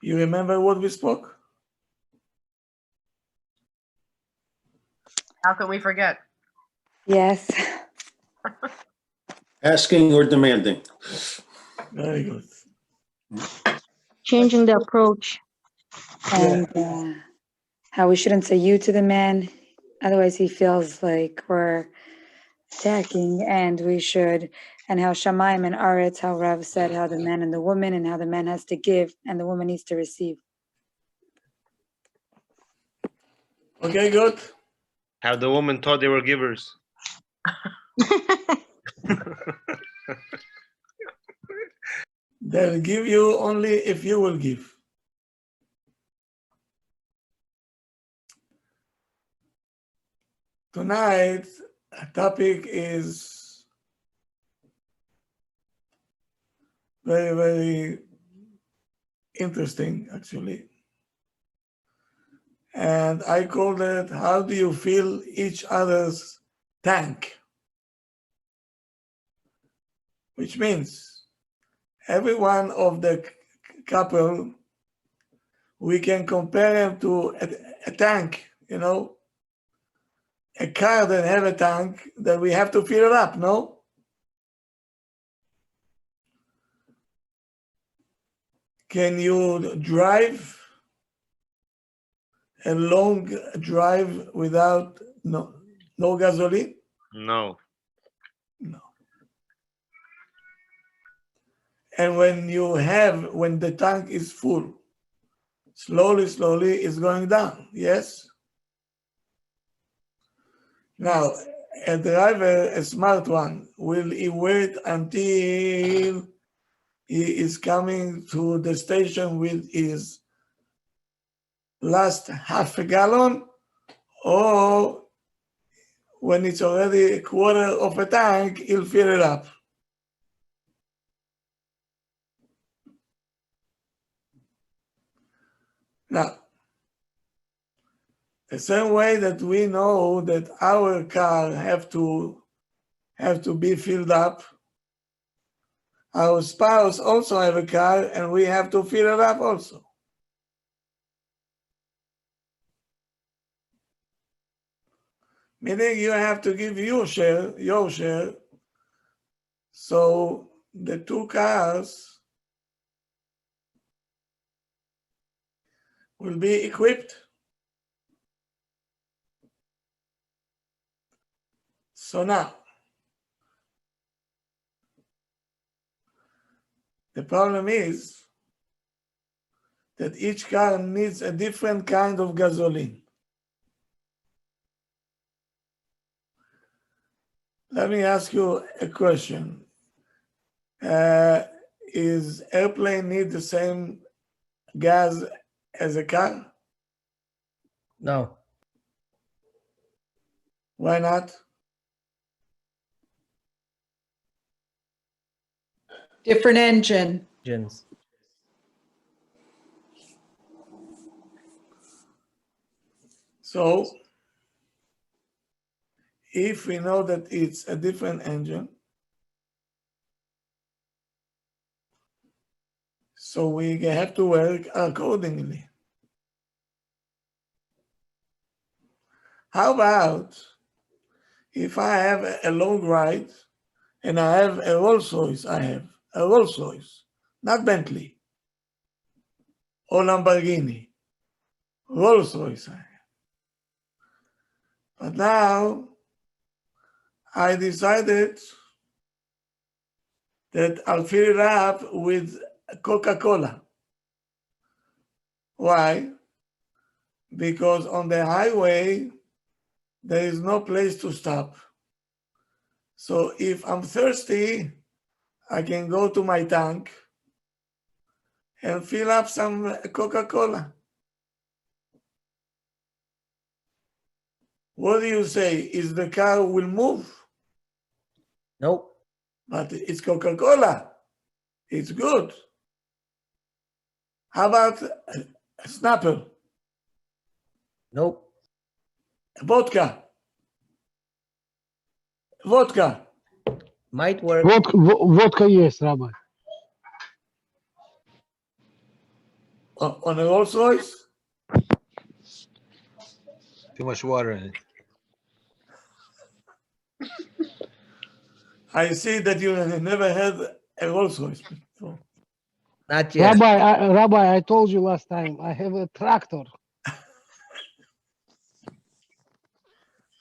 You remember what we spoke? How can we forget? Yes. Asking or demanding. Very good. Changing the approach. And how we shouldn't say you to the man. Otherwise, he feels like we're attacking, and we should. And how Shamayim and Aretz, how Rav said, how the man and the woman, and how the man has to give and the woman needs to receive. Okay, good. How the woman thought they were givers. They'll give you only if you will give. Tonight, our topic is very, very interesting, actually. And I called it, how do you fill each other's tank? Which means every one of the couple, we can compare them to a tank, you know, a car that have a tank that we have to fill it up, no? Can you drive a long drive without no gasoline? No. No. And when the tank is full, slowly, it's going down, yes? Now, a driver, a smart one, will he wait until he is coming to the station with his last half a gallon, or when it's already a quarter of a tank, he'll fill it up? Now, the same way that we know that our car have to be filled up, our spouse also have a car and we have to fill it up also. Meaning you have to give your share, so the two cars will be equipped. So now, the problem is that each car needs a different kind of gasoline. Let me ask you a question. Is airplane need the same gas as a car? No. Why not? Different engine. Engines. So, if we know that it's a different engine, so we have to work accordingly. How about if I have a long ride and I have a Rolls Royce, not Bentley or Lamborghini, Rolls Royce I have. But now I decided that I'll fill it up with Coca-Cola. Why? Because on the highway, there is no place to stop. So if I'm thirsty, I can go to my tank and fill up some Coca-Cola. What do you say? Is the car will move? Nope. But it's Coca-Cola. It's good. How about a Snapper? Nope. Vodka. Might work. Vodka, yes, Rabbi. On a Rolls Royce? Too much water in it. I see that you never had a Rolls Royce before. Not yet. Rabbi, I told you last time, I have a tractor.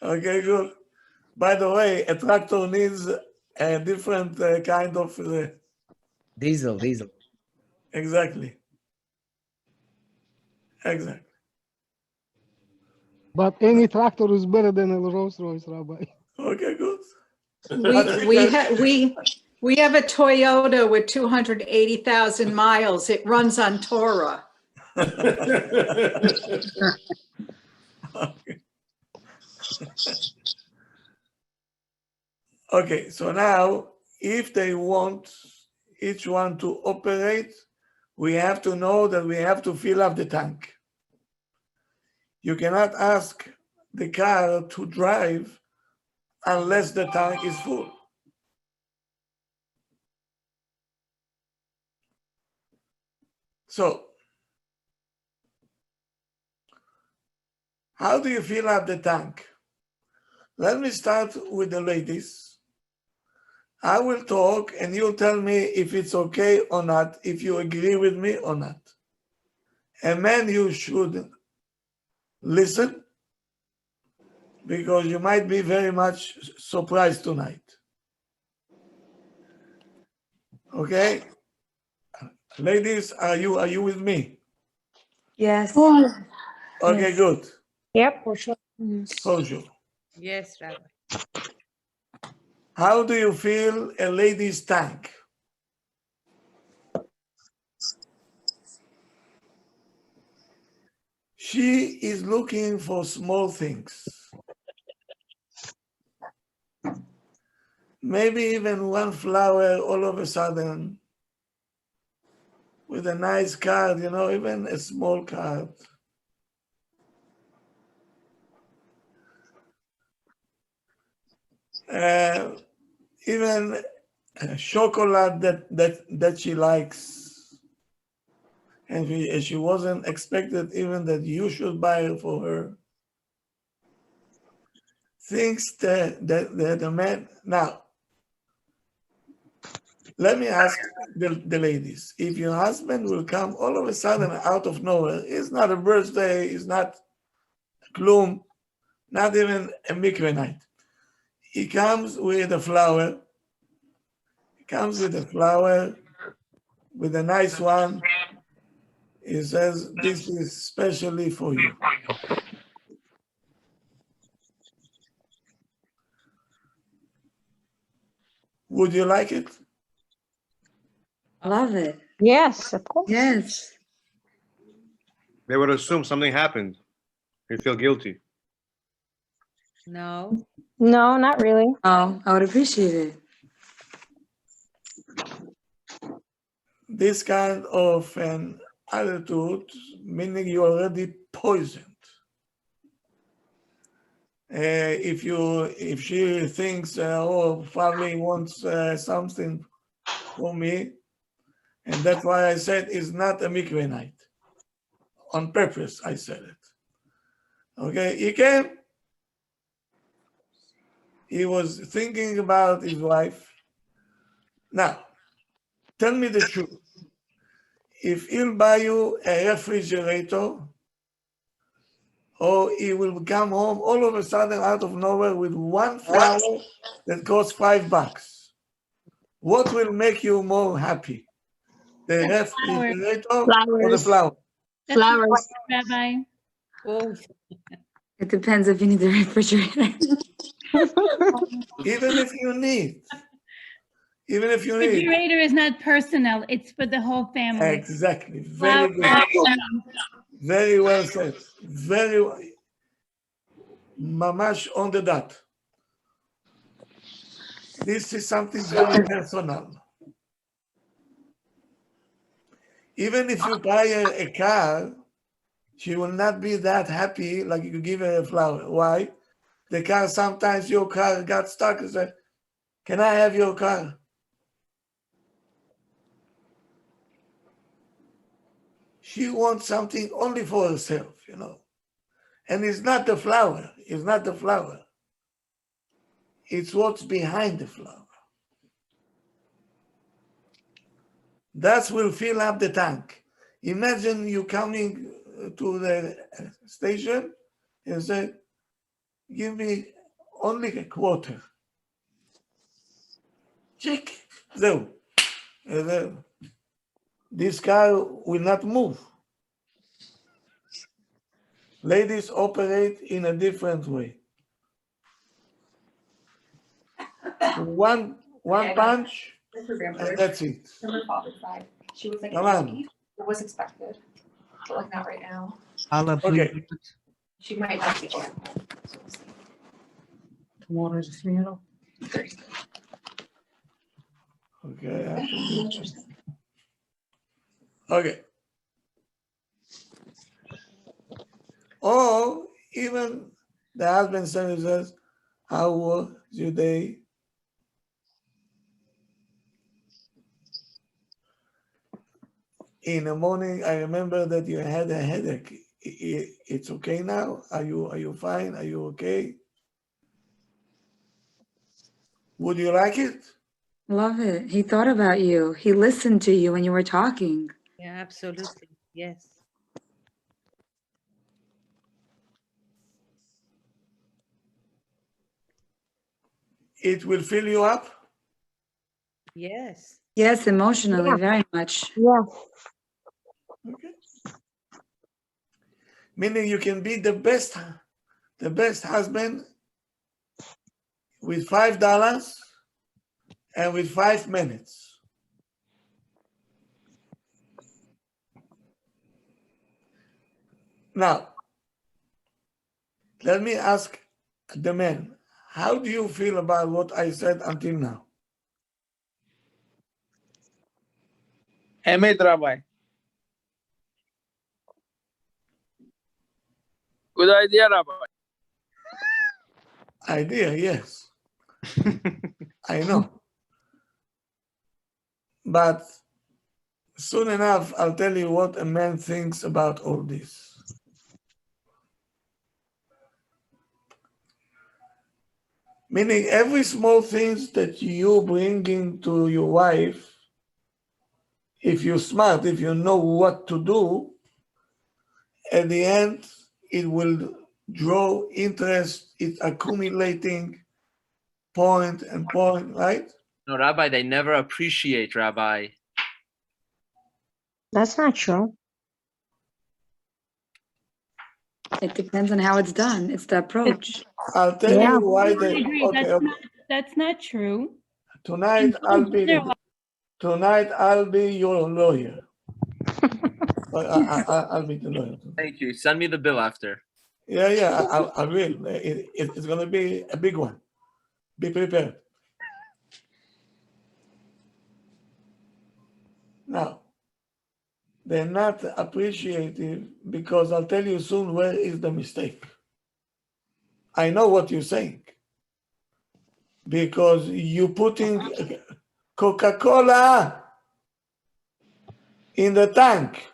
Okay, good. By the way, a tractor needs a different kind of, Diesel. exactly. Exactly. But any tractor is better than a Rolls Royce, Rabbi. Okay, good. We have a Toyota with 280,000 miles. It runs on Torah. Okay, so now if they want each one to operate, we have to know that we have to fill up the tank. You cannot ask the car to drive unless the tank is full. So, how do you fill up the tank? Let me start with the ladies. I will talk and you'll tell me if it's okay or not, if you agree with me or not. And men, you should listen because you might be very much surprised tonight. Okay? Ladies, are you with me? Yes. Okay, Yes. good. Yep, for sure. For sure. Yes, Rabbi. How do you feel a lady's tank? She is looking for small things. Maybe even one flower all of a sudden with a nice card, even a small card. Even chocolate that she likes. And she wasn't expected even that you should buy it for her. Things that the man. Now, let me ask the ladies, if your husband will come all of a sudden out of nowhere, it's not a birthday, it's not gloom, not even a mikveh night. He comes with a flower. With a nice one. He says, this is specially for you. Would you like it? Love it. Yes, of course. Yes. They would assume something happened. You feel guilty. No, not really. Oh, I would appreciate it. This kind of an attitude, meaning you're already poisoned. If she thinks, probably wants something for me, and that's why I said it's not a mikveh night. On purpose, I said it. Okay, he came. He was thinking about his wife. Now, tell me the truth. If he'll buy you a refrigerator, or he will come home all of a sudden out of nowhere with one flower that costs $5, what will make you more happy? The refrigerator or the flower? Flowers. Rabbi. Oh, It depends if you need the refrigerator. Even if you need. Refrigerator is not personal, it's for the whole family. Exactly. Wow. Very good. Very well said. Mamash on the dot. This is something very personal. Even if you buy a car, she will not be that happy like you give her a flower. Why? The car, sometimes your car got stuck and said, can I have your car? she wants something only for herself, you know. And it's not the flower. It's not the flower. It's what's behind the flower. That will fill up the tank. Imagine you coming to the station and say, give me only a quarter. Check. So, this car will not move. Ladies operate in a different way. One punch, and that's it. She was like, Come on. it was expected, but like not right now. Allah, Okay. please. She might not be going home. So we'll see. Tomorrow's a funeral. Thursday. Okay. I have to do it. Okay. Or even the husband says, how was your day? In the morning, I remember that you had a headache. It's okay now? Are you fine? Are you okay? Would you like it? Love it. He thought about you. He listened to you when you were talking. Yeah, absolutely. Yes. It will fill you up? Yes. Yes, emotionally, very much. Yeah. Okay. Meaning you can be the best husband with $5 and with 5 minutes. Now, let me ask the men, how do you feel about what I said until now? Emet, Rabbi. Good idea, Rabbi. Idea, yes. I know. But soon enough, I'll tell you what a man thinks about all this. Meaning every small things that you bring into your wife, if you're smart, if you know what to do, at the end, it will draw interest, it's accumulating point and point, right? No, Rabbi, they never appreciate, Rabbi. That's not true. It depends on how it's done. It's the approach. I'll tell Yeah. you why I they. agree. Okay, That's not true. Tonight I'll be your lawyer. I'll be the lawyer. Thank you. Send me the bill after. Yeah, I will. It's gonna be a big one. Be prepared. Now, they're not appreciative because I'll tell you soon where is the mistake. I know what you're saying. Because you're putting Coca-Cola in the tank.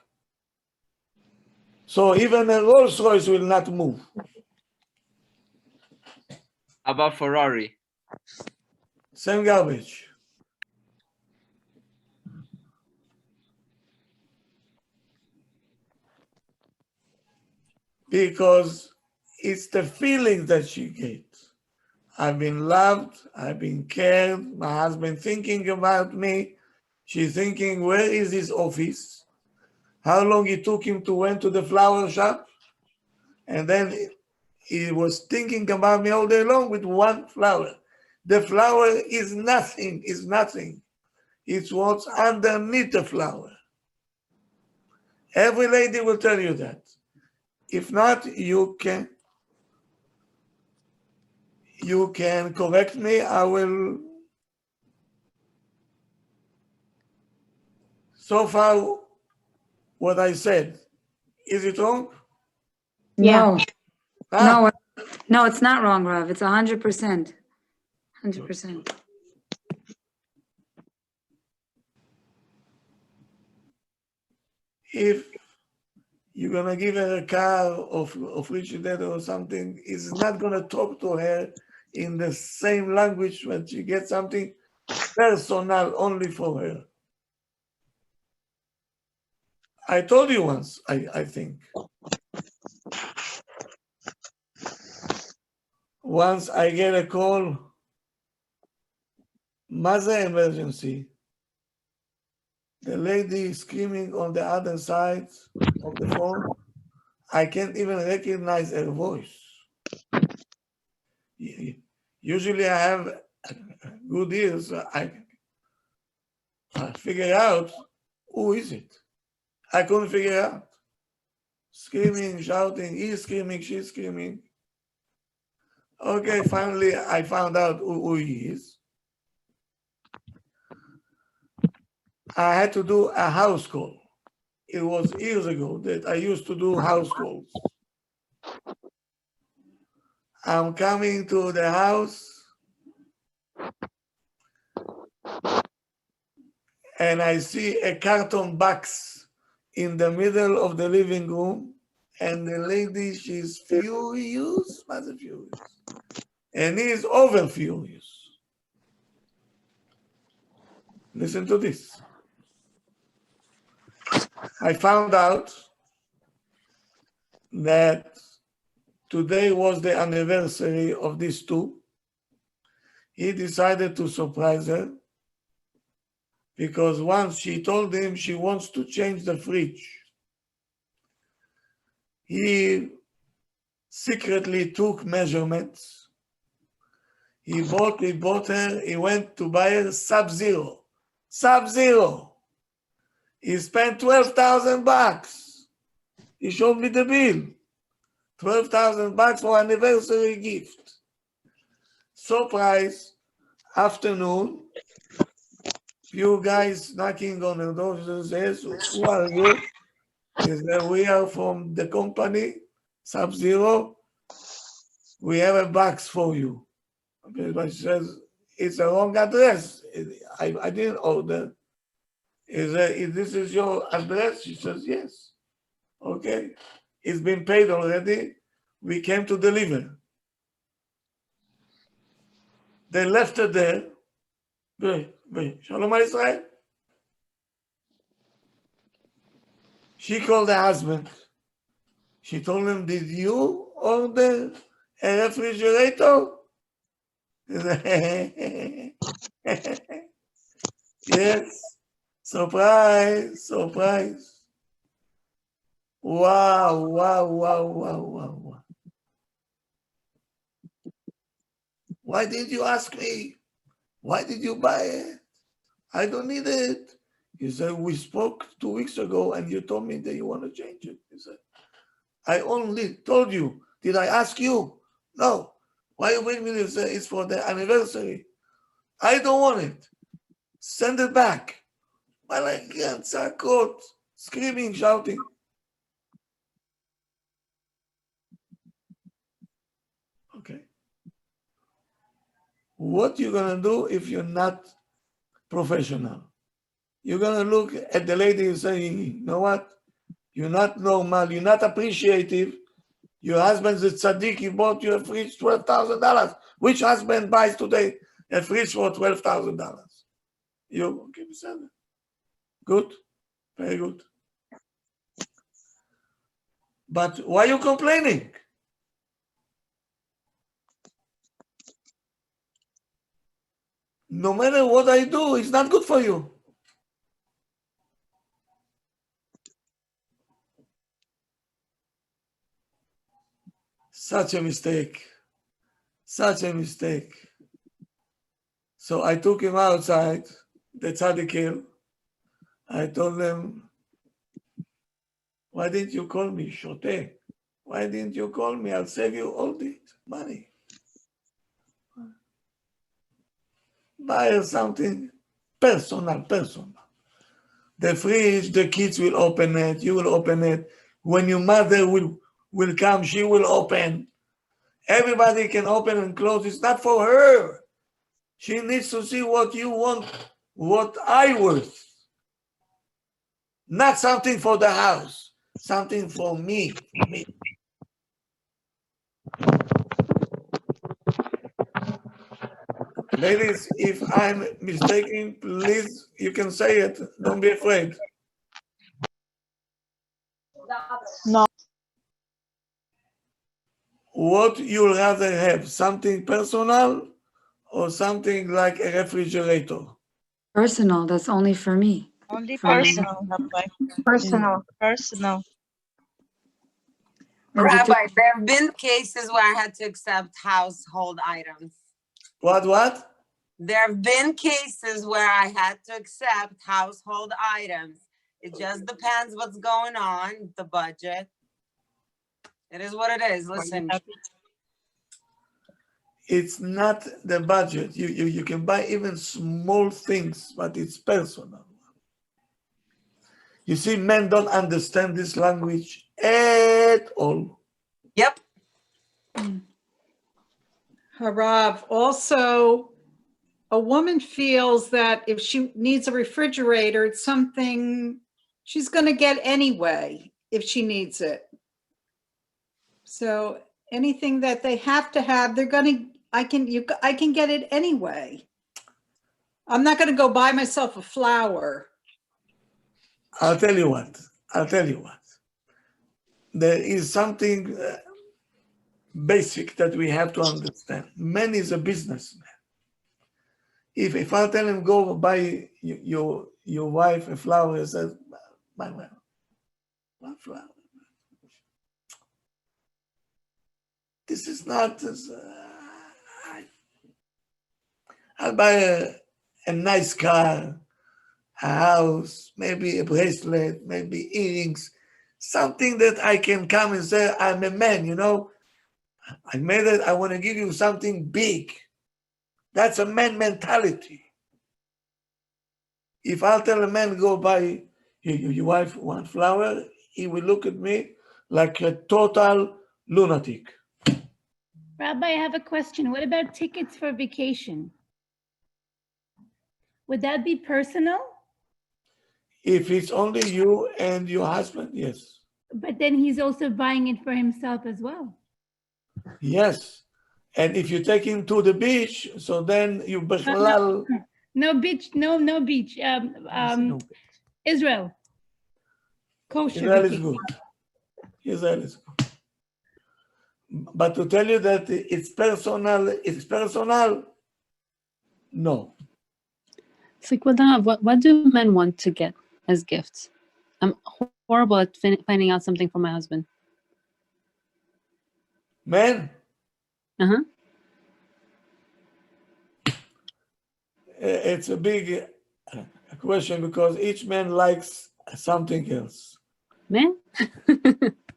So even a Rolls Royce will not move. How about Ferrari? Same garbage. Because it's the feeling that she gets. I've been loved, I've been cared, my husband thinking about me. She's thinking, where is his office? How long it took him to went to the flower shop? And then he was thinking about me all day long with one flower. The flower is nothing, is nothing. It's what's underneath the flower. Every lady will tell you that. If not, you can correct me. I will. So far, what I said, is it wrong? No. Ah, No, it's not wrong, Rav. It's 100%. 100%. if you're gonna give her a car of refrigerator or something, is not gonna talk to her in the same language when she gets something personal only for her. I told you once, I think. Once I get a call, mother emergency. The lady screaming on the other side of the phone. I can't even recognize her voice. Usually I have good ears. I figure out who is it. I couldn't figure out. Screaming, shouting, he's screaming, she's screaming. Okay, finally I found out who he is. I had to do a house call. It was years ago that I used to do house calls. I'm coming to the house and I see a carton box in the middle of the living room, and the lady, she's furious, mother furious, and he's over furious. Listen to this. I found out that today was the anniversary of these two. He decided to surprise her because once she told him she wants to change the fridge. He secretly took measurements. He bought her, he went to buy her Sub-Zero. Sub-Zero. He spent $12,000. He showed me the bill. $12,000 for anniversary gift. Surprise, afternoon, few guys knocking on the door. He says, who are you? He said, we are from the company, Sub-Zero. We have a box for you. But she says, it's a wrong address. I didn't order. He said, this is your address? She says, yes. Okay. It's been paid already. We came to deliver. They left her there. Shalom Israel. She called the husband. She told him, did you order a refrigerator? He said, yes. Surprise, surprise. Wow, wow, wow, wow, wow, wow. Why did you ask me? Why did you buy it? I don't need it. He said, we spoke 2 weeks ago and you told me that you want to change it. He said, I only told you. Did I ask you? No. Why you bring me this? It's for the anniversary. I don't want it. Send it back. Well, I can't. Sakot, screaming, shouting. Okay. What you gonna do if you're not professional? You're gonna look at the lady and say, you know what? You're not normal. You're not appreciative. Your husband's a tzaddik. He bought you a fridge, $12,000. Which husband buys today a fridge for $12,000? You okay? Good, very good. But why are you complaining? No matter what I do, it's not good for you. Such a mistake. Such a mistake. So I took him outside, the tzaddik. I told him, why didn't you call me, Shote? Why didn't you call me? I'll save you all the money. Buy something personal. The fridge, the kids will open it, you will open it. When your mother will come, she will open. Everybody can open and close. It's not for her. She needs to see what you want, what I worth. Not something for the house. something for me, for me. Ladies, if I'm mistaken, please, you can say it. Don't be afraid. No. What you'll rather have, something personal or something like a refrigerator? Personal, that's only for me. Only For me. personal, Rabbi. Personal. Personal. Maybe two- Rabbi, there have been cases where I had to accept household items. What? There have been cases where I had to accept household items. It just depends what's going on, the budget. It is what it is. Listen. It's not the budget. You can buy even small things, but it's personal. You see, men don't understand this language at all. Yep. Harav, also, a woman feels that if she needs a refrigerator, it's something she's going to get anyway if she needs it. So anything that they have to have, they're going to, I can get it anyway. I'm not going to go buy myself a flower. I'll tell you what. There is something basic that we have to understand. Man is a businessman. If I tell him, go buy your wife a flower, he says, what flower? This is not, I'll buy a nice car, a house, maybe a bracelet, maybe earrings, something that I can come and say, I'm a man, you know, I made it, I want to give you something big. That's a man mentality. If I'll tell a man, go buy your wife one flower, he will look at me like a total lunatic. Rabbi, I have a question. What about tickets for vacation? Would that be personal? If it's only you and your husband, yes. But then he's also buying it for himself as well. Yes. And if you take him to the beach, so then you bechlal. No beach. Israel. Kosher. Israel is good. Israel is good. But to tell you that it's personal, no. What do men want to get as gifts? I'm horrible at finding out something for my husband. Men? Uh-huh. It's a big question because each man likes something else. Man?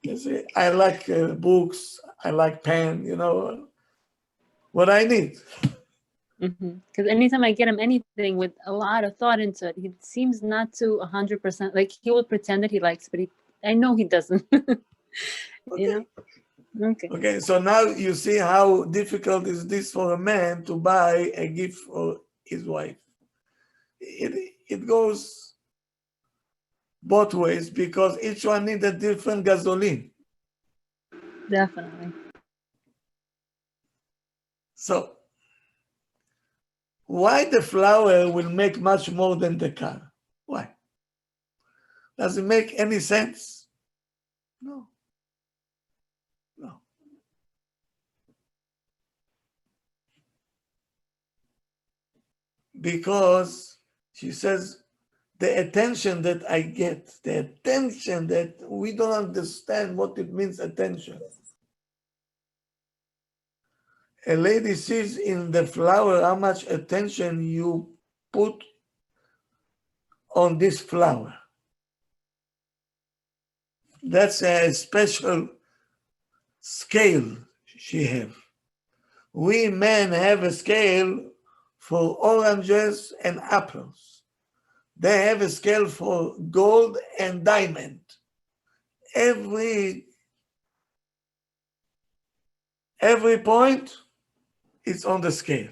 You see, I like books, I like pen, you know, what I need. Because anytime I get him anything with a lot of thought into it, he seems not to 100%, like he will pretend that he likes, but I know he doesn't. You know? Okay. So now you see how difficult is this for a man to buy a gift for his wife. It goes both ways because each one needs a different gasoline. Definitely. So why the flower will make much more than the car? Why? Does it make any sense? No. Because she says, the attention that I get, the attention that we don't understand what it means, attention. A lady sees in the flower how much attention you put on this flower. That's a special scale she has. We men have a scale for oranges and apples. They have a scale for gold and diamond. Every point is on the scale.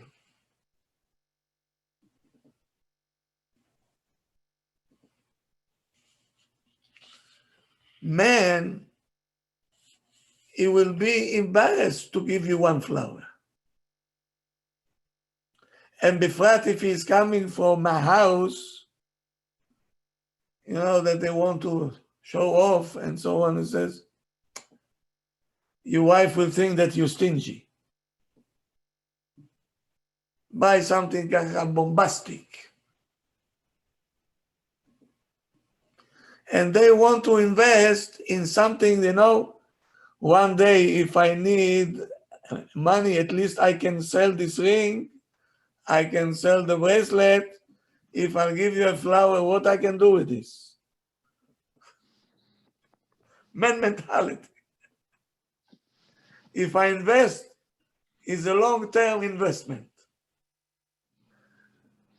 Man, he will be embarrassed to give you one flower. And befrat if he's coming from my house, you know, that they want to show off and so on, it says, your wife will think that you're stingy. Buy something bombastic. And they want to invest in something, you know, one day if I need money, at least I can sell this ring, I can sell the bracelet. If I give you a flower, what I can do with this? Man mentality. If I invest, it's a long-term investment.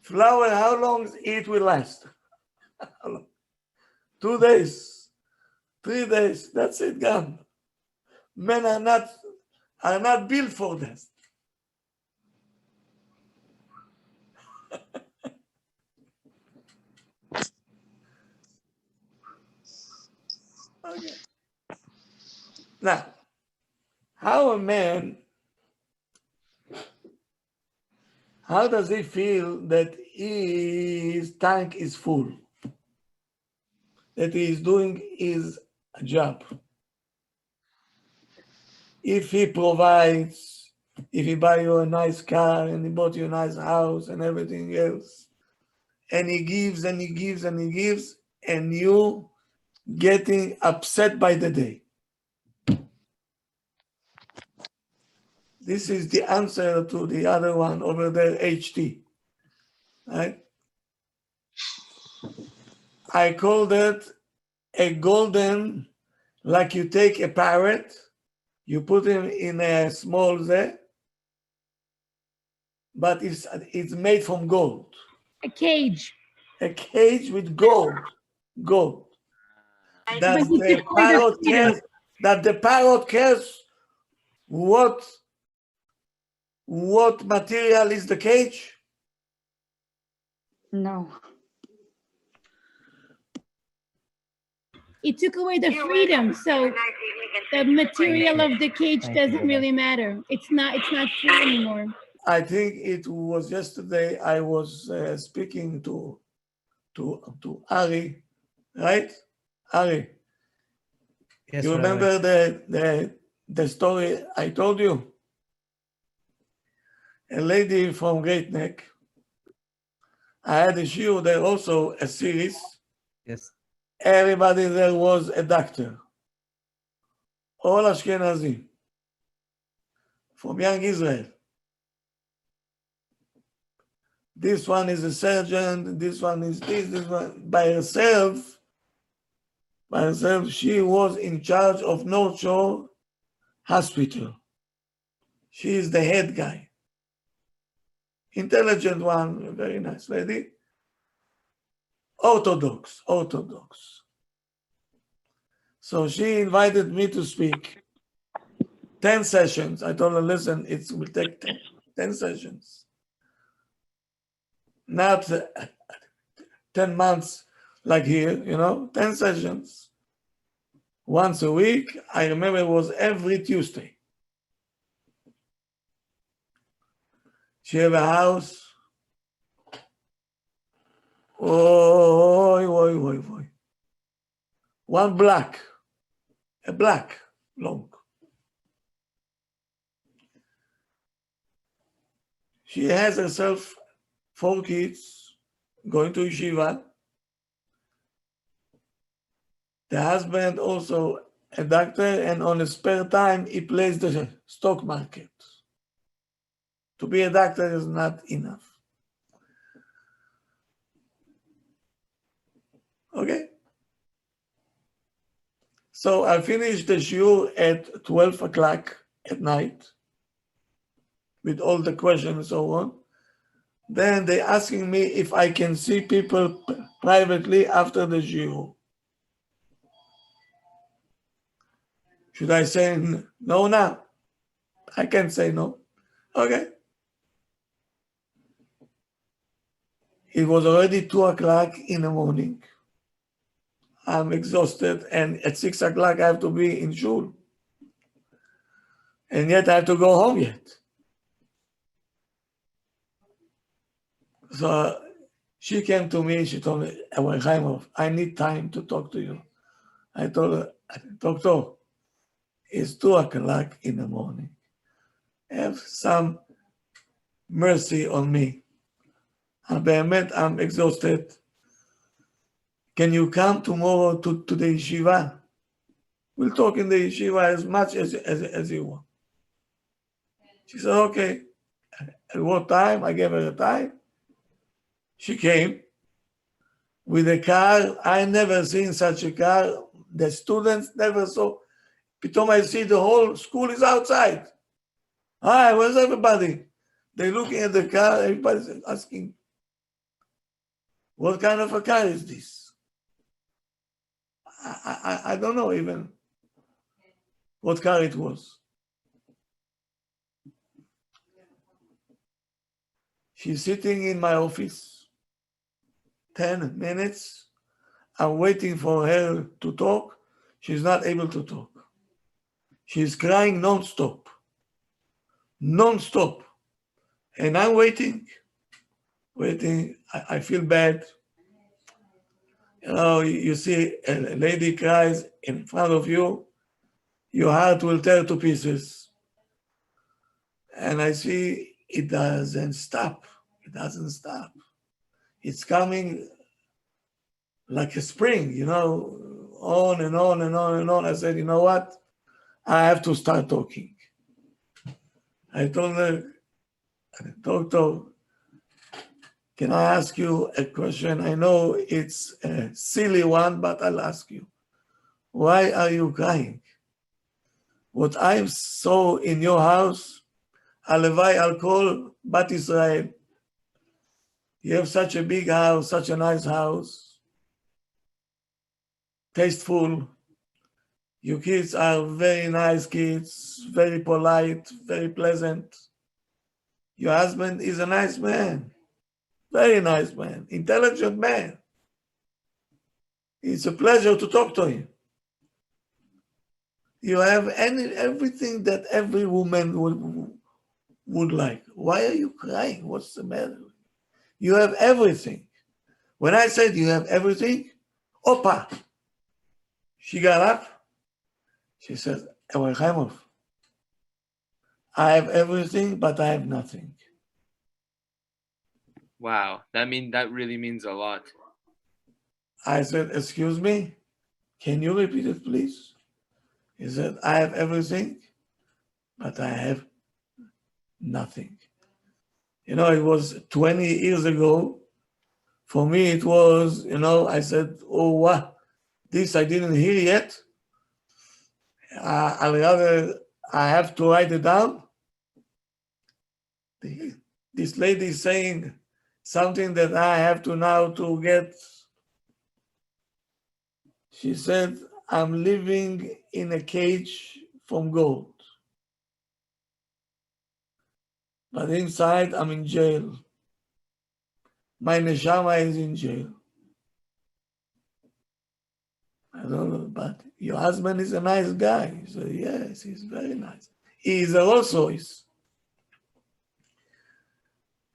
Flower, how long it will last? 2 days, 3 days, that's it, gone. Men are not built for this. Okay. Now, how does he feel that his tank is full? That he is doing his job? If he provides, if he buy you a nice car and he bought you a nice house and everything else, and he gives and he gives and he gives, and you getting upset by the day. This is the answer to the other one over there, HT, right? I call that a golden, like you take a parrot, you put him in a small there, but it's made from gold. A cage. A cage with gold. Gold. That But you the took away the parrot freedom. cares, that the parrot cares what material is the cage? No. It took away the freedom, so the material of the cage doesn't really matter. It's not free anymore. I think it was yesterday I was speaking to Ari, right? Ari, Yes, you Rabbi. remember the story I told you? A lady from Great Neck. I had a show there also, a series. Yes. Everybody there was a doctor. All Ashkenazi from young Israel. This one is a surgeon, this one is this one. By herself, she was in charge of North Shore Hospital. She is the head guy. Intelligent one, very nice lady. Orthodox. So she invited me to speak. 10 sessions. I told her, listen, it will take 10 sessions. Not 10 months like here, 10 sessions. Once a week. I remember it was every Tuesday. She have a house. One block. A block long. She has herself 4 kids going to yeshiva. The husband also a doctor, and on his spare time, he plays the stock market. To be a doctor is not enough. Okay? So I finished the shiur at 12 o'clock at night with all the questions and so on. Then they asking me if I can see people privately after the shiur. Should I say no now? I can't say no. Okay. It was already 2 o'clock in the morning. I'm exhausted, and at 6 o'clock I have to be in shul. And yet I have to go home yet. So she came to me, she told me, Haimoff, I need time to talk to you. I told her, Doctor, it's 2 o'clock in the morning. Have some mercy on me. I'm exhausted. Can you come tomorrow to the yeshiva? We'll talk in the yeshiva as much as you want. She said, okay. At what time? I gave her a time. She came with a car. I never seen such a car. The students never saw. Pitom I see the whole school is outside. Hi, where's everybody? They're looking at the car. Everybody's asking, what kind of a car is this? I don't know even what car it was. She's sitting in my office, 10 minutes. I'm waiting for her to talk. She's not able to talk. She's crying non-stop. Non-stop. And I'm waiting. I feel bad. You know, you see a lady cries in front of you, your heart will tear to pieces. And I see it doesn't stop. It doesn't stop. It's coming like a spring, you know, on and on and on and on. I said, you know what? I have to start talking. I told her, Doctor, can I ask you a question? I know it's a silly one, but I'll ask you. Why are you crying? What I saw in your house, Alevai Al Kol Bat Israel. You have such a big house, such a nice house, tasteful. Your kids are very nice kids, very polite, very pleasant. Your husband is a nice man, very nice man, intelligent man. It's a pleasure to talk to him. You have everything that every woman would like. Why are you crying? What's the matter? You have everything. When I said you have everything, Opa, she got up. She said, Haimoff, I have everything, but I have nothing. Wow, that really means a lot. I said, excuse me, can you repeat it, please? He said, I have everything, but I have nothing. You know, it was 20 years ago. For me, it was, you know, I said, oh, what? This I didn't hear yet. I'd rather, I have to write it down. This lady is saying something that I have to now to get. She said, I'm living in a cage from gold. But inside, I'm in jail. My neshama is in jail. I don't know, but your husband is a nice guy. He said, yes, he's very nice. He is a Rolls Royce.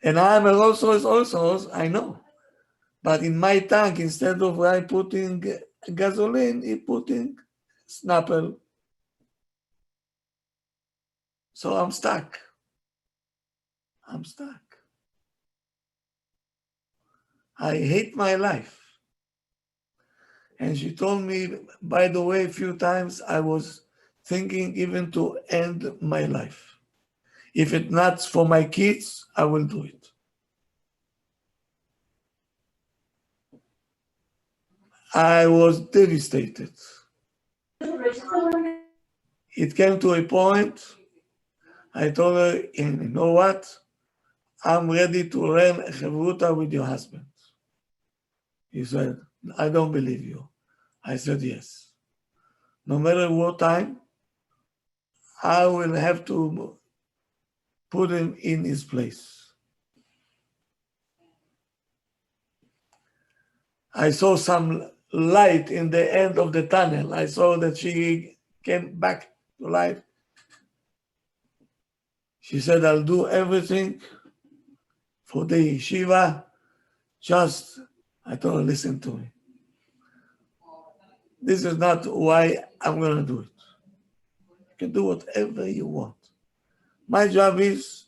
And I'm a Rolls Royce also, I know. But in my tank, instead of I putting gasoline, he putting Snapple. So I'm stuck. I'm stuck. I hate my life. And she told me, by the way, a few times I was thinking even to end my life. If it's not for my kids, I will do it. I was devastated. It came to a point, I told her, you know what? I'm ready to learn a chavruta with your husband. He said, I don't believe you. I said, yes. No matter what time, I will have to put him in his place. I saw some light in the end of the tunnel. I saw that she came back to life. She said, I'll do everything for the yeshiva. Just, I told her, listen to me. This is not why I'm going to do it. You can do whatever you want. My job is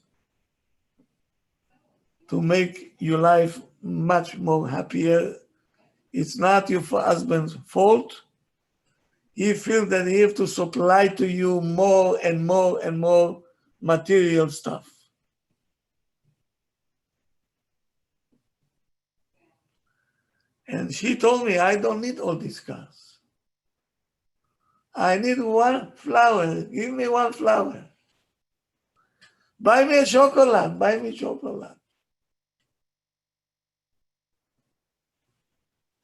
to make your life much more happier. It's not your husband's fault. He feels that he has to supply to you more and more and more material stuff. And she told me, I don't need all these cars. I need one flower. Give me one flower. Buy me a chocolate. Buy me chocolate.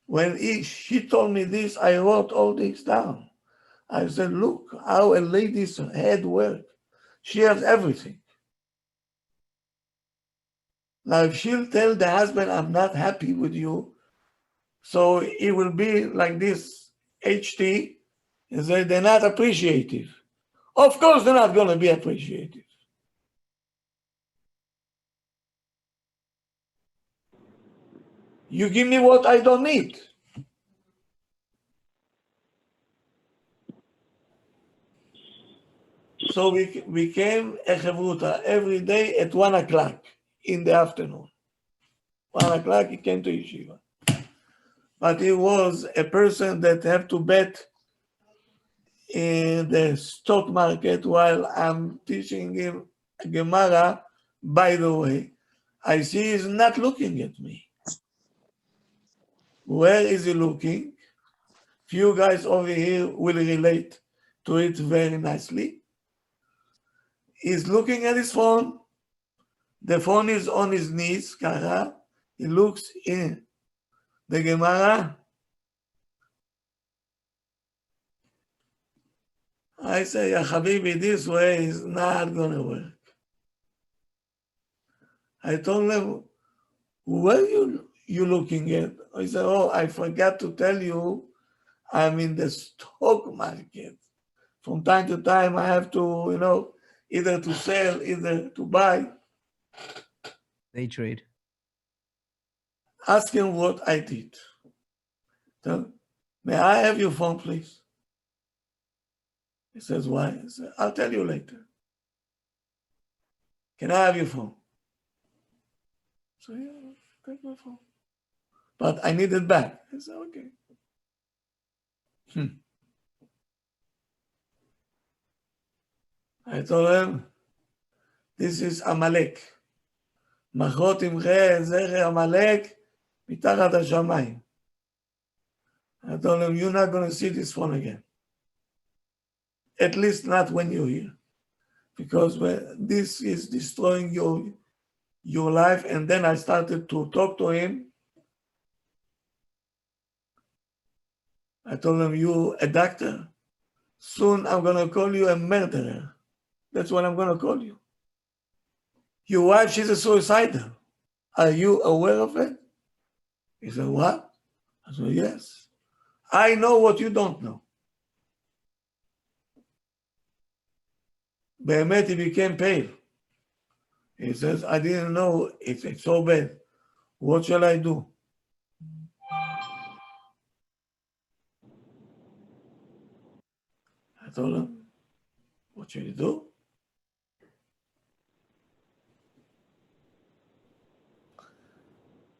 When she told me this, I wrote all this down. I said, look how a lady's head works. She has everything. Now, if she'll tell the husband, I'm not happy with you, so it will be like this HT, and say they're not appreciative. Of course, they're not going to be appreciative. You give me what I don't need. So we came a chavruta every day at 1 o'clock in the afternoon. 1 o'clock he came to yeshiva. But he was a person that had to bet in the stock market while I'm teaching him Gemara. By the way, I see he's not looking at me. Where is he looking? Few guys over here will relate to it very nicely. He's looking at his phone. The phone is on his knees. Kara. He looks in the Gemara. I say, Ya Habibi, this way is not going to work. I told him, where are you looking at? He said, oh, I forgot to tell you, I'm in the stock market. From time to time, I have to, either to sell, either to buy. Day trade. Ask him what I did. So, may I have your phone, please? He says, why? I said, I'll tell you later. Can I have your phone? So, yeah, take my phone. But I need it back. I said, okay. I told him, this is Amalek. Machot imche zecher Amalek mitachat hashamayim. I told him, you're not going to see this phone again. At least not when you're here. Because this is destroying your life. And then I started to talk to him. I told him, you're a doctor. Soon I'm going to call you a murderer. That's what I'm going to call you. Your wife, she's a suicidal. Are you aware of it? He said, what? I said, yes. I know what you don't know. Behemet, he became pale. He says, I didn't know it's so bad. What shall I do? I told him, what should you do?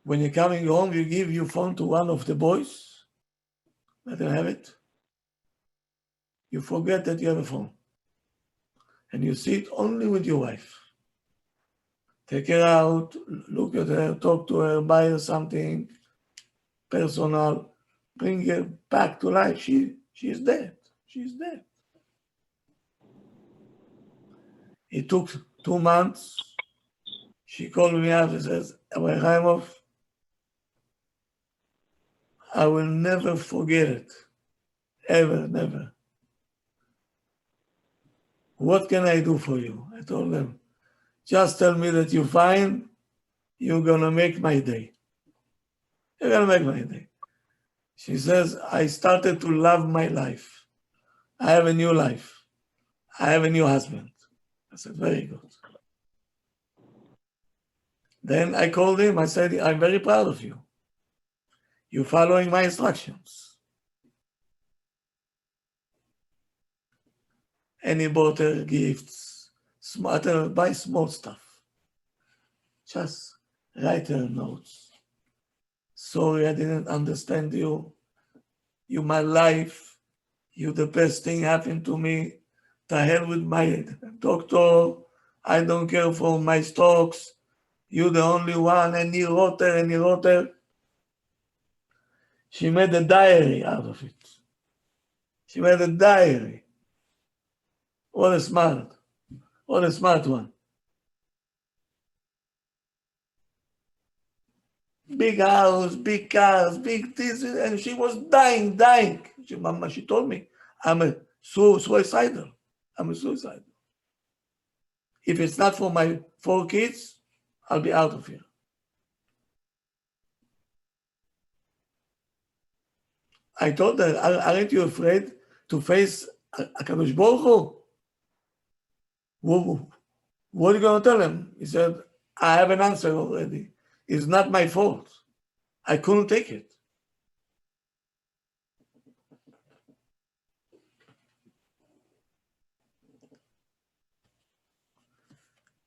When you're coming home, you give your phone to one of the boys. Let them have it. You forget that you have a phone. And you sit only with your wife. Take her out, look at her, talk to her, buy her something personal, bring her back to life. She's dead. She's dead. It took 2 months. She called me up and says, Rabbi Haimoff, I will never forget it. Ever, never. What can I do for you? I told them, just tell me that you're fine. You're going to make my day. You're going to make my day. She says, I started to love my life. I have a new life. I have a new husband. I said, very good. Then I called him. I said, I'm very proud of you. You're following my instructions. And he bought her gifts, buy small stuff. Just write her notes. Sorry, I didn't understand you. You my life. You the best thing happened to me. To hell with my doctor. I don't care for my stocks. You the only one. And he wrote her and he wrote her. She made a diary out of it. She made a diary. What a smart one. Big house, big cars, big this, and she was dying. She told me, I'm a suicidal. I'm a suicidal. If it's not for my 4 kids, I'll be out of here. I told her, aren't you afraid to face HaKadosh Baruch Hu? What are you going to tell him? He said, I have an answer already. It's not my fault. I couldn't take it.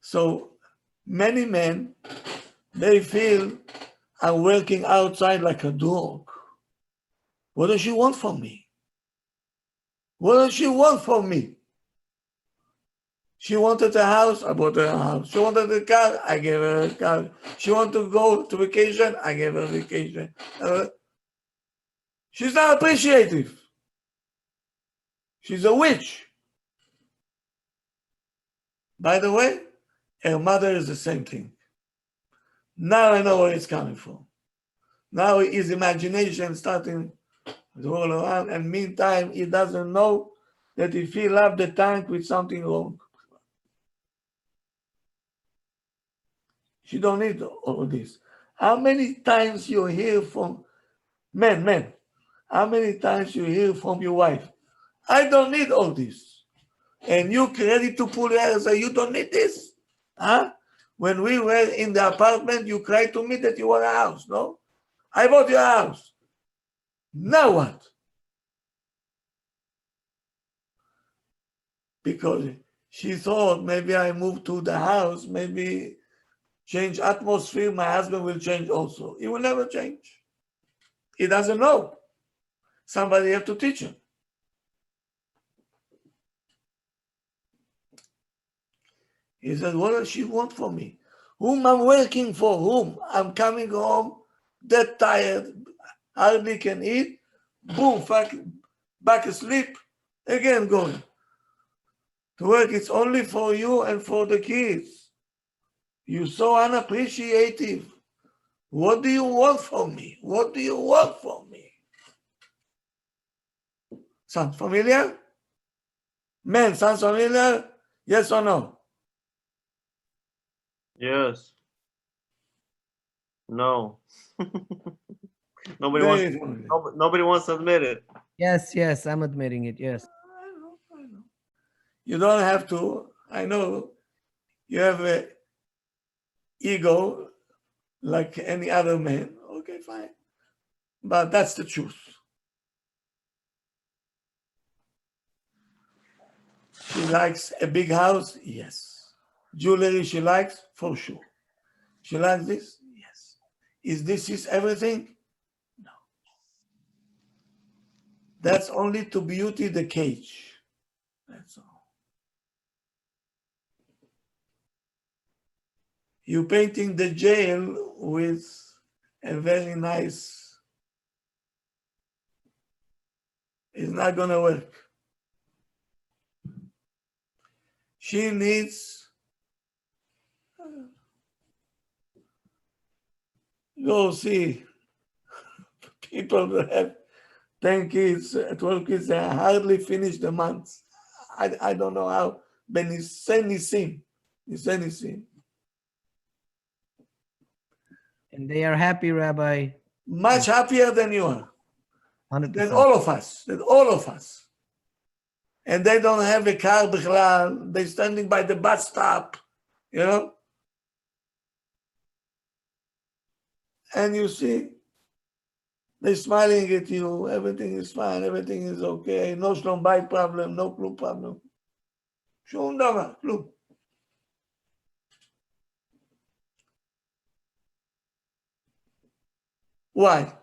So many men, they feel I'm working outside like a dog. What does she want from me? What does she want from me? She wanted a house, I bought her a house. She wanted a car, I gave her a car. She wanted to go to vacation, I gave her a vacation. She's not appreciative. She's a witch. By the way, her mother is the same thing. Now I know where it's coming from. Now his imagination starting to roll around, and meantime he doesn't know that he fill up the tank with something wrong. She don't need all this. How many times you hear from men, how many times you hear from your wife, I don't need all this. And you ready to pull your hair and say, you don't need this? Huh? When we were in the apartment, you cried to me that you want a house, no? I bought you a house. Now what? Because she thought maybe I moved to the house, maybe change atmosphere, my husband will change also. He will never change. He doesn't know. Somebody have to teach him. He said, what does she want from me? Whom I'm working for, whom? I'm coming home, dead tired, hardly can eat, boom, back asleep, again going. To work, it's only for you and for the kids. You're so unappreciative. What do you want from me? What do you want from me? Sound familiar? Men, sounds familiar? Yes or no? Yes. No. Nobody wants to admit it. Yes, I'm admitting it. Yes. I know. You don't have to. I know you have an ego like any other man. Okay, fine. But that's the truth. She likes a big house? Yes. Jewelry she likes? For sure. She likes this? Yes. Is this everything? No. That's only to beauty the cage. That's all. You're painting the jail with a very nice, it's not going to work. She needs, go see people that have 10 kids, 12 kids, they hardly finish the month. I don't know how, but Nisim. And they are happy, Rabbi. Much happier than you are. That 100%. all of us. And they don't have a car bichlal. They're standing by the bus stop, you know? And you see, they're smiling at you. Everything is fine. Everything is okay. No shalom bayit problem. No klum problem. Shum davar, klum. Why?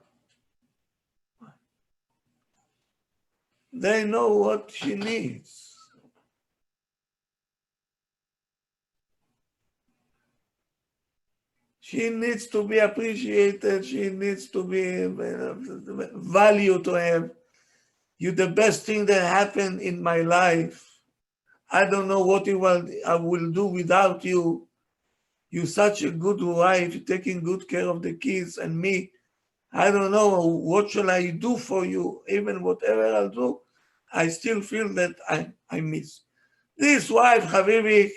They know what she needs. She needs to be appreciated. She needs to be value to have. You're the best thing that happened in my life. I don't know what I will do without you. You're such a good wife. You're taking good care of the kids and me. I don't know what shall I do for you. Even whatever I'll do, I still feel that I miss. This wife, Habibi,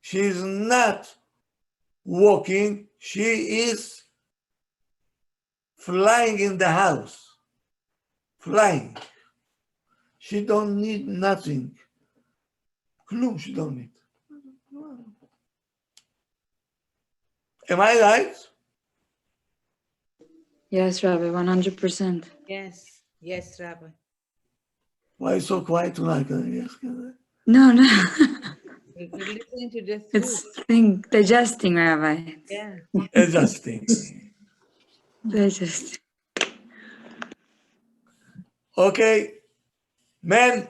she's not walking. She is flying in the house. Flying. She don't need nothing. Klum she don't need. Am I right? Yes, Rabbi, 100%. Yes, yes, Rabbi. Why are you so quiet tonight? No, no. We're listening to the truth. It's digesting, Rabbi. Yeah. Adjusting. Digesting. Okay, men,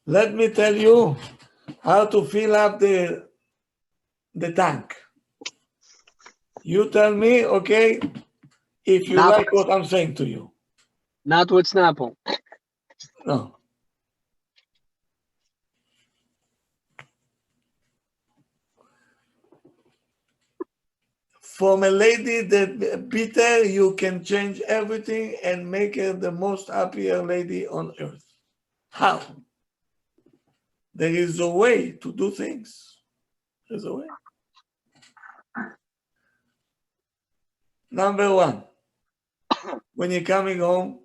let me tell you how to fill up the tank. You tell me, okay, if you Not like what I'm saying to you. Not with Snapple. No. From a lady that bitter, you can change everything and make her the most happier lady on earth. How? There is a way to do things. There's a way. Number one, when you're coming home,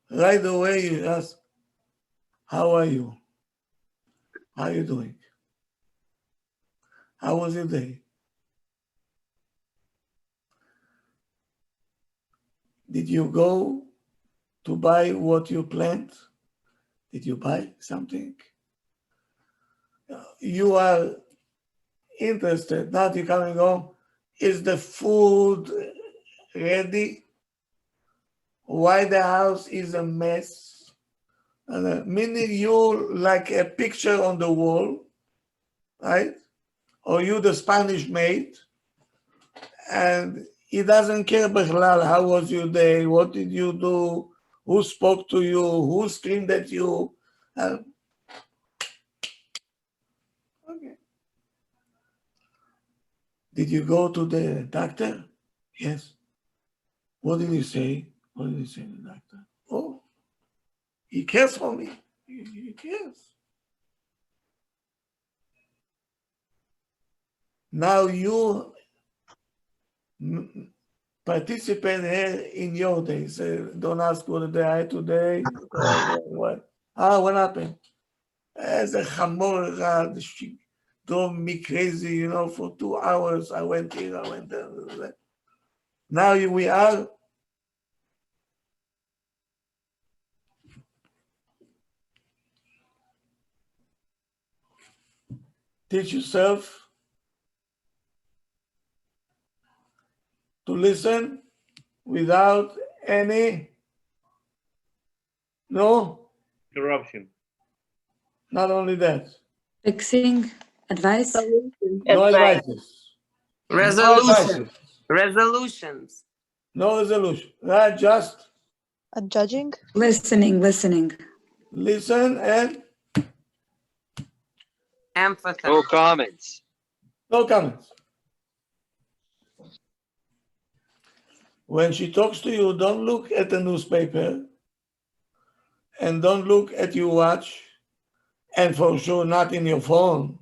right away you ask, how are you? How are you doing? How was your day? Did you go to buy what you planned? Did you buy something? You are interested. Now you're coming home. Is the food ready? Why the house is a mess? Meaning you like a picture on the wall, right? Or you the Spanish maid, and he doesn't care bichlal, how was your day, what did you do, who spoke to you, who screamed at you. Okay. Did you go to the doctor? Yes. What did he say? What did he say to the doctor? Oh, he cares for me. He cares. Now you participate here in your day. Say, don't ask what did I had today. What? What happened? As a chamor, she drove me crazy, you know, for 2 hours. I went here, I went there. Now we are. Teach yourself to listen without any, Interruption. Not only that. Fixing advice? No advices. Resolution. Resolutions. No resolution. Right? Just Judging? Listening. Listen and Empathize. No comments. no comments. When she talks to you, don't look at the newspaper and don't look at your watch, and for sure not in your phone.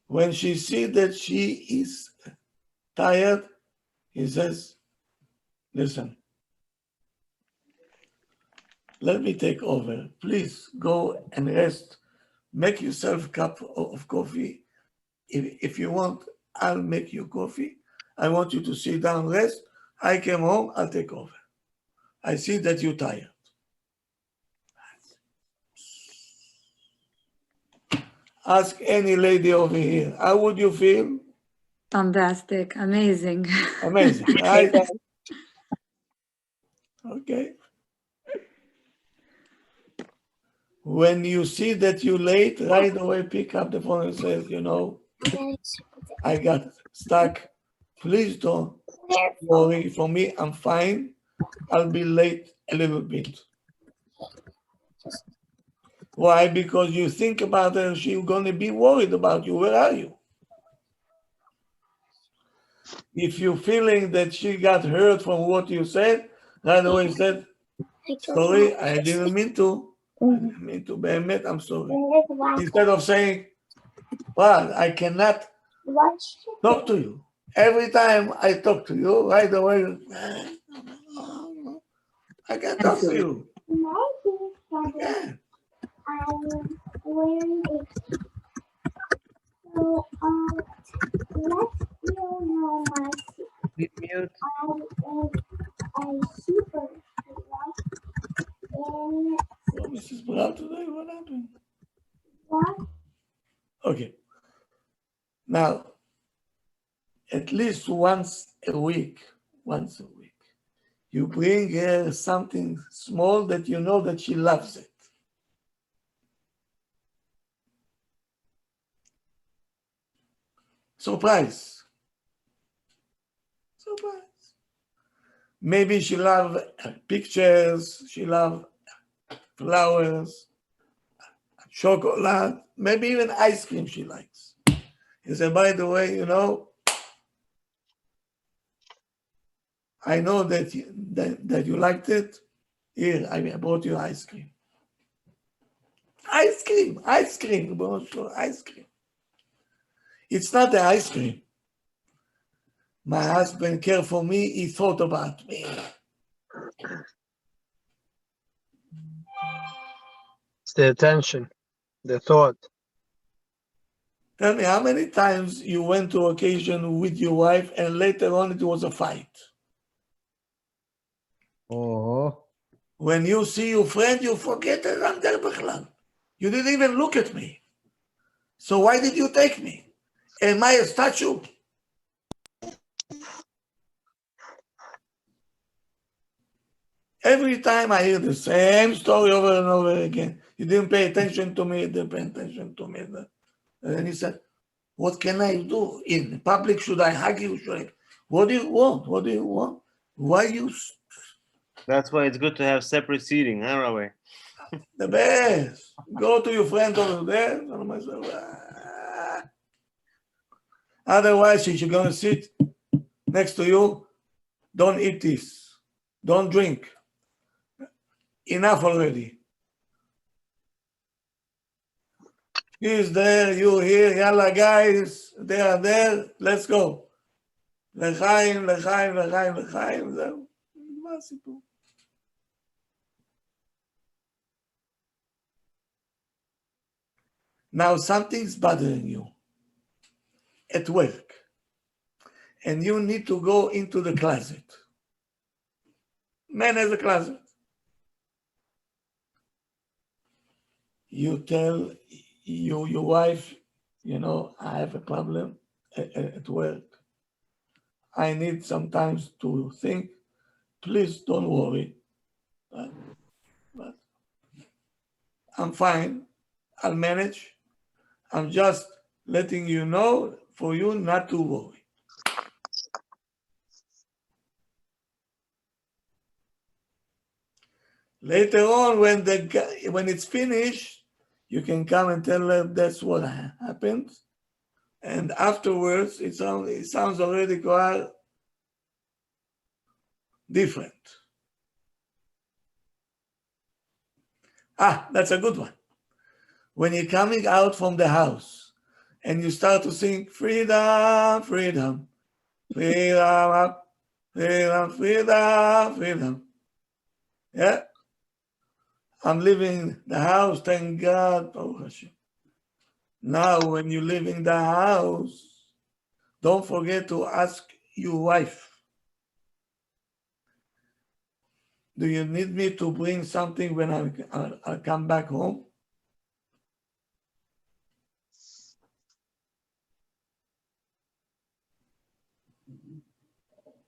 When she sees that she is tired, he says, listen, let me take over. Please go and rest. Make yourself a cup of coffee. If you want, I'll make you coffee. I want you to sit down, rest. I came home, I'll take over. I see that you're tired. Ask any lady over here, how would you feel? Bombastic, amazing. Amazing, right? Okay. When you see that you're late, right away pick up the phone and say, you know, I got stuck. Please don't worry for me. I'm fine. I'll be late a little bit. Why? Because you think about her, she's going to be worried about you. Where are you? If you're feeling that she got hurt from what you said, right away said, sorry, I didn't mean to. I didn't mean to. Behemet, I'm sorry. Instead of saying, well, I cannot talk to you. Every time I talk to you, right away, I can't talk to you. Yeah. Mute. Oh, Mrs. Brown today, what happened? Okay. Now, at least once a week, you bring her something small that you know that she loves it. Surprise. Surprise. Maybe she loves pictures, she loves flowers, chocolate, maybe even ice cream she likes. You say, by the way, you know, I know that you liked it. Here, I brought you ice cream. Ice cream, ice cream, ice cream. It's not the ice cream. My husband cared for me, he thought about me. It's the attention, the thought. Tell me, how many times you went to occasion with your wife and later on it was a fight? Oh. When you see your friend, you forget that I'm there, Bechlan. You didn't even look at me. So why did you take me? Am I a statue? Every time I hear the same story over and over again. You didn't pay attention to me, didn't pay attention to me. And then he said, what can I do? In public, should I hug you? What do you want? What do you want? Why you? That's why it's good to have separate seating, huh, Rabbi? The best. Go to your friend over there. Otherwise, if you're going to sit next to you, don't eat this. Don't drink. Enough already. He's there, you here, yalla guys, they are there, let's go. L'chaim, l'chaim, l'chaim, l'chaim, זהו. מה הסיפור? Now something's bothering you at work and you need to go into the closet. Man has a closet. You tell your wife, you know, I have a problem at work. I need sometimes to think, please don't worry. But I'm fine, I'll manage. I'm just letting you know for you not to worry. Later on, when it's finished, you can come and tell her that's what happened. And afterwards, it sounds already quite different. That's a good one. When you're coming out from the house and you start to sing freedom, freedom, freedom, freedom, freedom, freedom. Yeah. I'm leaving the house, thank God. Baruch Hashem. Now, when you live in the house, don't forget to ask your wife, do you need me to bring something when I come back home?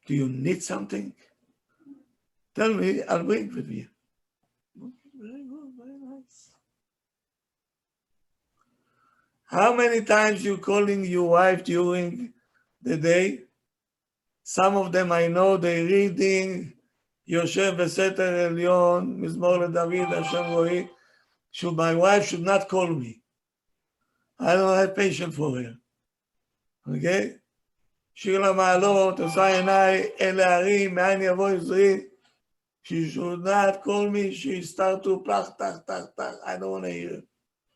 Do you need something? Tell me, I'll bring it with you. Very good, very nice. How many times you calling your wife during the day? Some of them I know they reading יושב בסתר עליון, מזמור לדוד, השם רואי. My wife should not call me. I don't have patience for her. Okay? שיר למעלות, עושה עיניי אל ההרים, מאין יבוא עזרי. She should not call me. She start to plach, tach, tach, tach. I don't want to hear.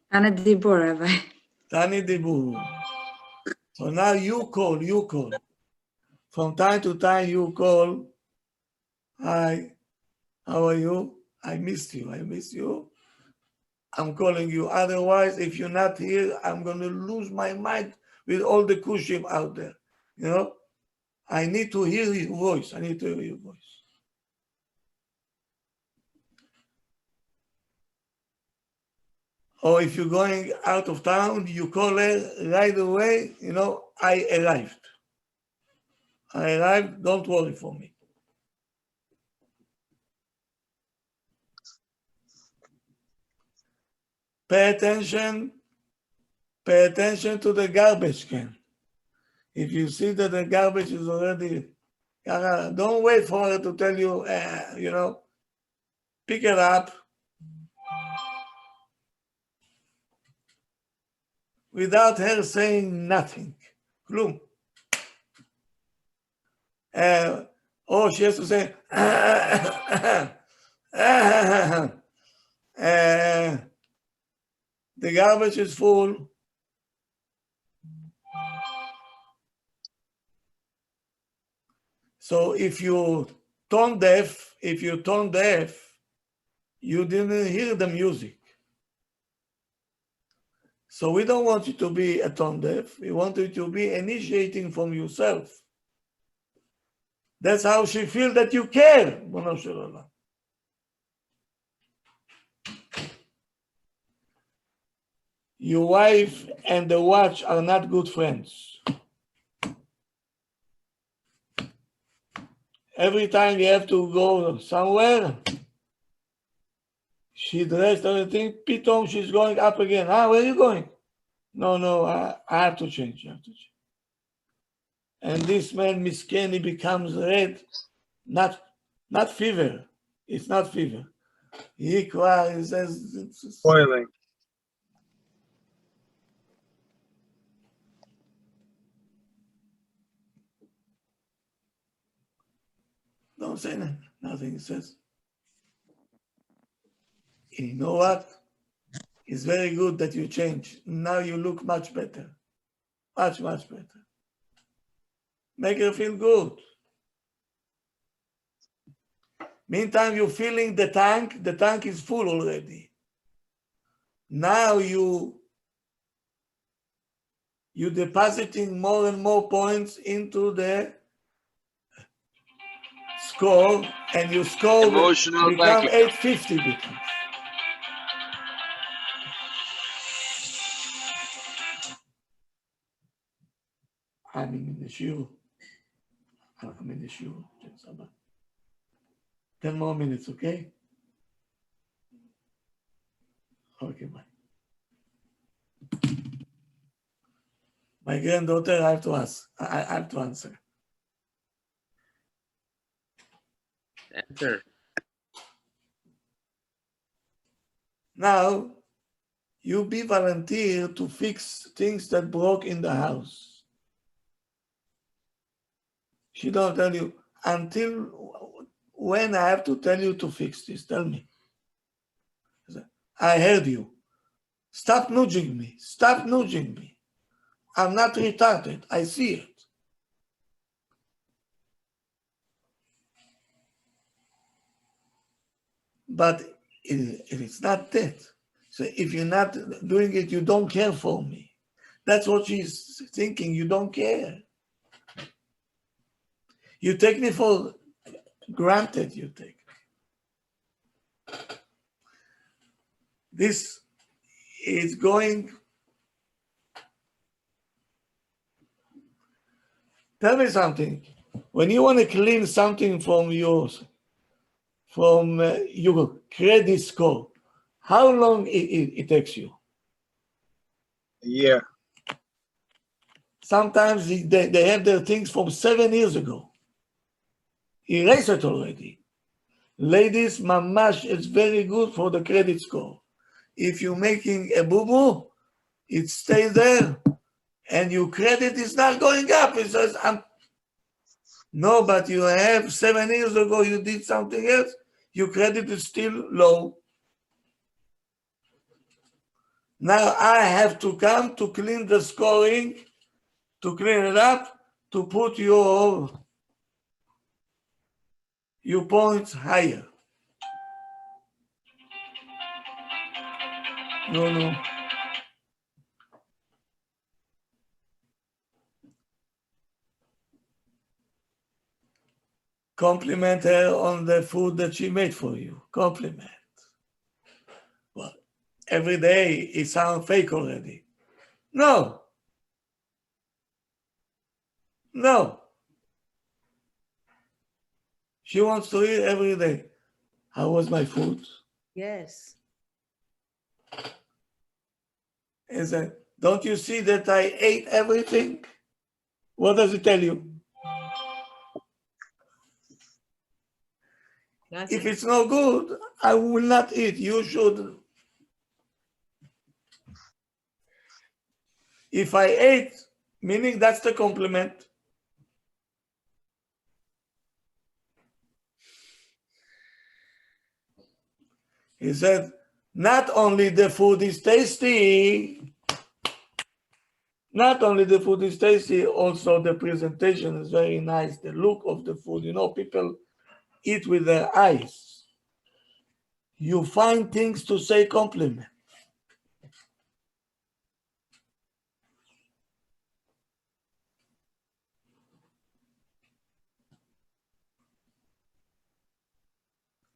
Tani dibur, Rabbi. Tani dibur. So now you call. From time to time you call. Hi, how are you? I missed you. I'm calling you. Otherwise, if you're not here, I'm going to lose my mind with all the kushim out there. You know, I need to hear your voice. Or if you're going out of town, you call her right away, you know, I arrived, don't worry for me. Pay attention to the garbage can. If you see that the garbage is already, don't wait for her to tell you, you know, pick it up. Without her saying nothing. Klum. She has to say, the garbage is full. So if you're tone deaf, you didn't hear the music. So we don't want you to be a tone deaf. We want you to be initiating from yourself. That's how she feels that you care. Your wife and the watch are not good friends. Every time you have to go somewhere, she dressed everything, pitom, she's going up again. Where are you going? No, I have to change. And this man, Misken, he becomes red, not fever. It's not fever. He cries, he says, it's boiling. Don't say nothing. He says, you know what? It's very good that you change. Now you look much better. Much better. Make her feel good. Meantime, you're filling the tank. The tank is full already. Now you're depositing more and more points into the score, and your score Emotional will become blanket. 850 becomes. I'm in the shiur. 10 more minutes, okay? Okay, bye. My granddaughter, I have to ask. I have to answer. Answer. Now, you be volunteer to fix things that broke in the house. She don't tell you, until when I have to tell you to fix this? Tell me. I heard you. Stop nudging me. I'm not retarded. I see it. But it's not that. So if you're not doing it, you don't care for me. That's what she's thinking. You don't care. You take me for granted. You take. This is going. Tell me something. When you want to clean something from your credit score, how long it takes you? A year. Sometimes they have their things from 7 years ago. Erase it already. Ladies, mamash, it's very good for the credit score. If you're making a boo-boo, it stays there, and your credit is not going up. It says, no, but you have 7 years ago, you did something else. Your credit is still low. Now I have to come to clean the scoring, to clean it up, to put your points higher. No. Compliment her on the food that she made for you. Compliment. Well, every day it sounds fake already. No. She wants to eat every day. How was my food? Yes. Is that, don't you see that I ate everything? What does it tell you? Nothing. If it's no good, I will not eat. You should. If I ate, meaning that's the compliment. He said, not only the food is tasty, also the presentation is very nice. The look of the food, people eat with their eyes. You find things to say compliment.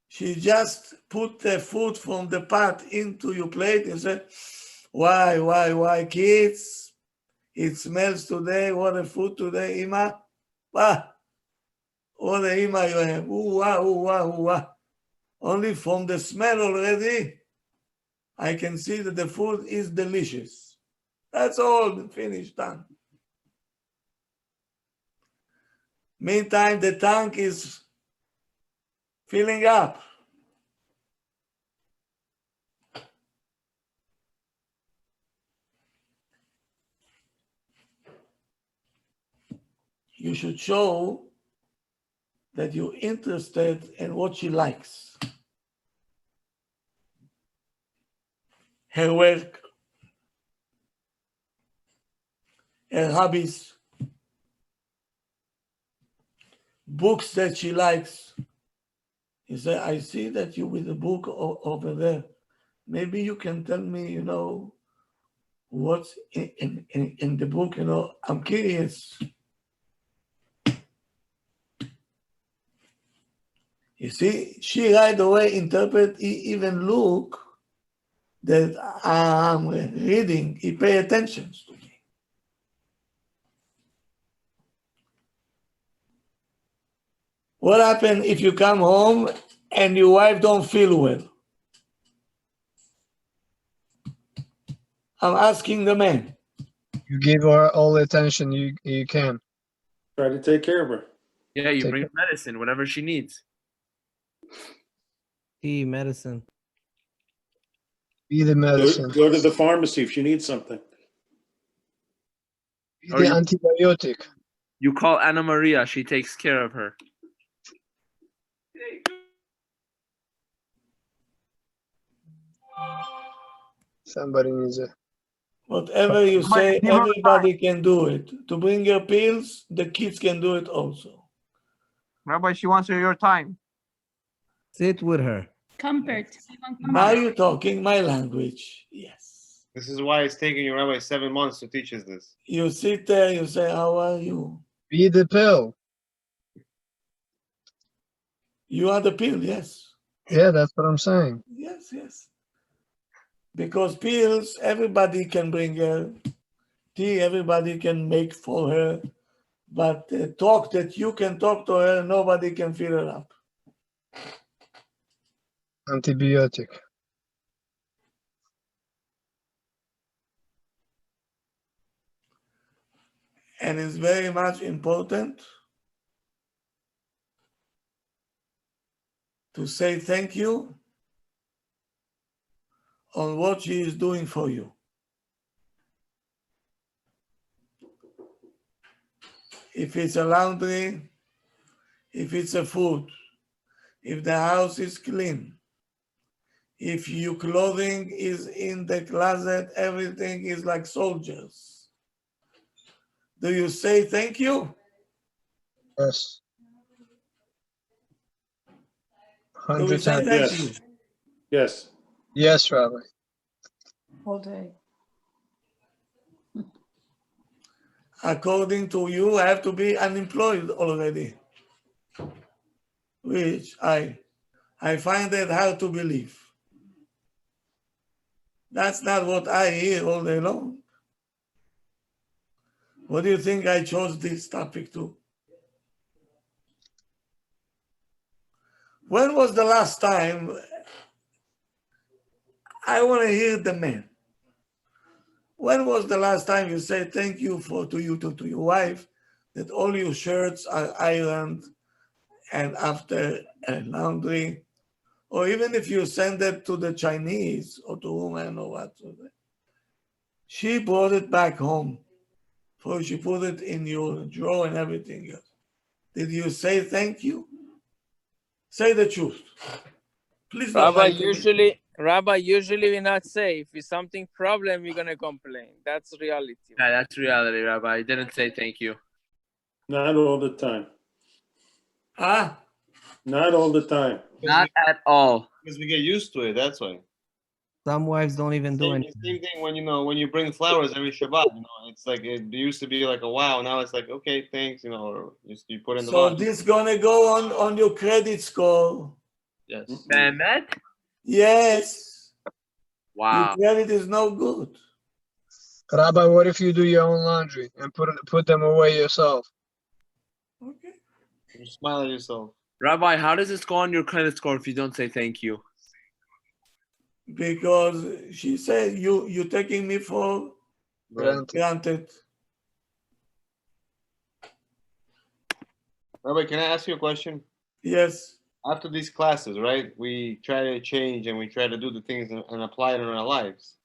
She just put the food from the pot into your plate and said, why, kids? It smells today. What a food today, Ima. What a Ima you have. Ooh, Only from the smell already, I can see that the food is delicious. That's all, finished, done. Meantime, the tank is filling up. You should show that you're interested in what she likes. Her work, her hobbies, books that she likes. He said, I see that you with a book over there. Maybe you can tell me, what's in the book, I'm curious. You see, she right away interpret, even look that I'm reading, he pay attention to me. What happens if you come home and your wife don't feel well? I'm asking the man. You give her all the attention you can. Try to take care of her. Yeah, you bring medicine, whatever she needs. Tea, medicine. Be the medicine. Go to the pharmacy if she needs something. Be the antibiotic. You call Anna Maria, she takes care of her. Somebody needs a Whatever you say, everybody can do it. To bring your pills, the kids can do it also. Rabbi, she wants your time. Sit with her. Comfort. Now you're talking my language. Yes. This is why it's taking you, Rabbi, 7 months to teach us this. You sit there, you say, how are you? Be the pill. You are the pill, yes. Yeah, that's what I'm saying. Yes, yes. Because pills, everybody can bring her. Tea, everybody can make for her. But talk that you can talk to her, nobody can fill her up. Antibiotic. And it's very much important to say thank you on what she is doing for you. If it's a laundry, if it's a food, if the house is clean, if your clothing is in the closet, everything is like soldiers. Do you say thank you? Yes. Do we 100 say times. thank Yes. you? Yes. Yes, Rabbi. All day. According to you, I have to be unemployed already, which I find it hard to believe. That's not what I hear all day long. What do you think I chose this topic to? When was the last time? I want to hear the man. When was the last time you said thank you to your wife that all your shirts are ironed and after laundry, or even if you send it to the Chinese or to woman or what, she brought it back home, so she put it in your drawer and everything else. Did you say thank you? Say the truth. Please don't Rabbi, lie to me. usually we not say. If it's something problem, we're gonna complain. That's reality. Yeah, that's reality, Rabbi. I didn't say thank you. Not all the time. Ah? Not all the time. Not at all. Because we get used to it, that's why. Some wives don't even do anything. Same thing when when you bring flowers every Shabbat, it's like it used to be like a wow, now it's like okay, thanks, or you put in the So box. this gonna go on your credit score. Yes. Mehmet? Yes. Wow. Your credit is no good. Rabbi, what if you do your own laundry and put them away yourself? Okay. You smile at yourself. Rabbi, how does this go on your credit score if you don't say thank you? Because she said you're taking me for granted. Rabbi, can I ask you a question? Yes. After these classes, right, we try to change and we try to do the things and apply it in our lives.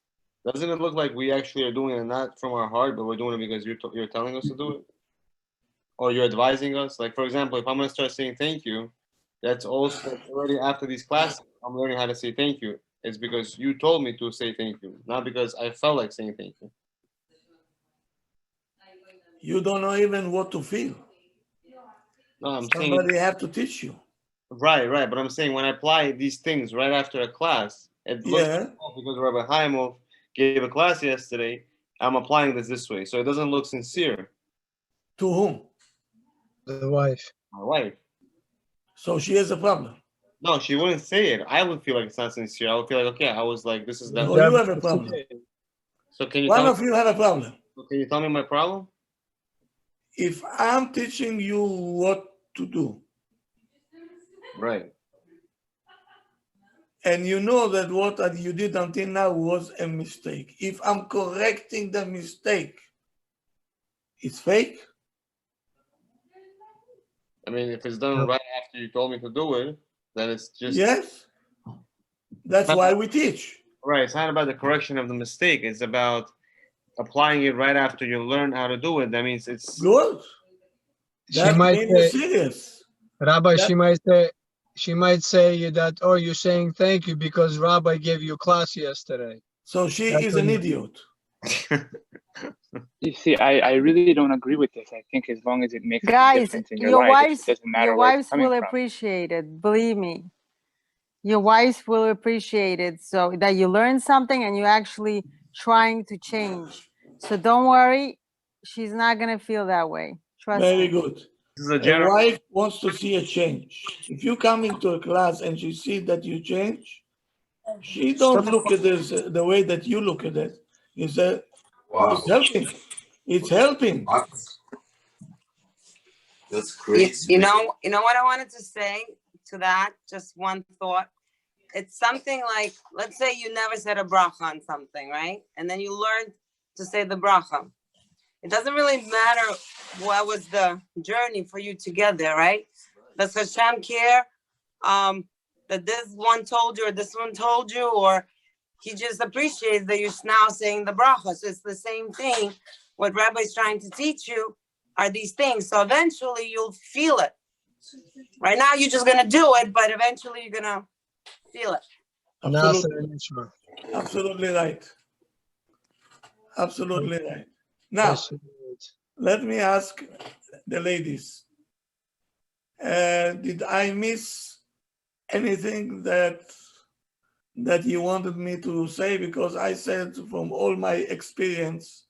Doesn't it look like we actually are doing it not from our heart, but we're doing it because you're telling us to do it? Or you're advising us? Like, for example, if I'm going to start saying thank you, that's also already after these classes, I'm learning how to say thank you. It's because you told me to say thank you, not because I felt like saying thank you. You don't know even what to feel. No, I'm Somebody saying have to teach you. right. But I'm saying when I apply these things right after a class, it looks like, because Rabbi Haimoff gave a class yesterday, I'm applying this way, so it doesn't look sincere. To whom? The wife. My wife. So she has a problem. No, she wouldn't say it. I would feel like it's not sincere. I would feel like, okay, I was like, this is that. So you have a problem. So can you One tell of you have a problem. Can you tell me my problem? If I'm teaching you what to do, right, and you know that what you did until now was a mistake, if I'm correcting the mistake, it's fake? I mean, if it's done right after you told me to do it, then it's just... Yes. That's why we teach. Right. It's not about the correction of the mistake. It's about applying it right after you learn how to do it. That means it's... Good. She might say, serious. Rabbi, she might say that, oh, you're saying thank you because Rabbi gave you class yesterday. So she is an idiot. You see, I really don't agree with this. I think as long as it makes a Guys, difference in your your life, wives, it doesn't matter your where it's wives coming will from. appreciate it. Believe me, your wives will appreciate it. So that you learn something and you're actually trying to change. So don't worry, she's not gonna feel that way. Trust Very me. good. This is a A general. wife wants to see a change. If you come into a class and she sees that you change, she don't look at this the way that you look at it. You say, it's helping. It's helping. That's crazy. You know what I wanted to say to that? Just one thought. It's something like, let's say you never said a bracha on something, right? And then you learned to say the bracha. It doesn't really matter what was the journey for you to get there, right? Does Hashem care that this one told you or this one told you, or he just appreciates that you're now saying the bracha? So it's the same thing. What Rabbi is trying to teach you are these things. So eventually you'll feel it. Right now you're just gonna do it, but eventually you're gonna feel it. Absolutely. Absolutely right. Absolutely right. Now, let me ask the ladies. Did I miss anything that you wanted me to say? Because I said from all my experience,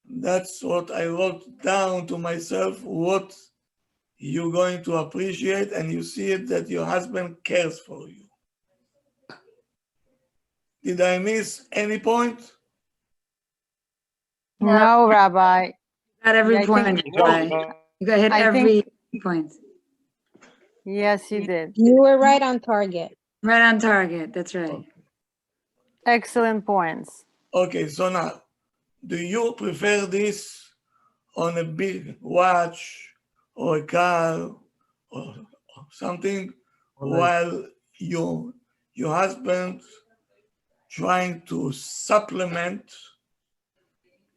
that's what I wrote down to myself, what you're going to appreciate, and you see it that your husband cares for you. Did I miss any point? No, Rabbi. Got every I point, think- Rabbi. You got hit I every think- point. Yes, you did. You were right on target. Right on target. That's right. Excellent points. Okay, so now, do you prefer this on a big watch or a car or something, while your husband trying to supplement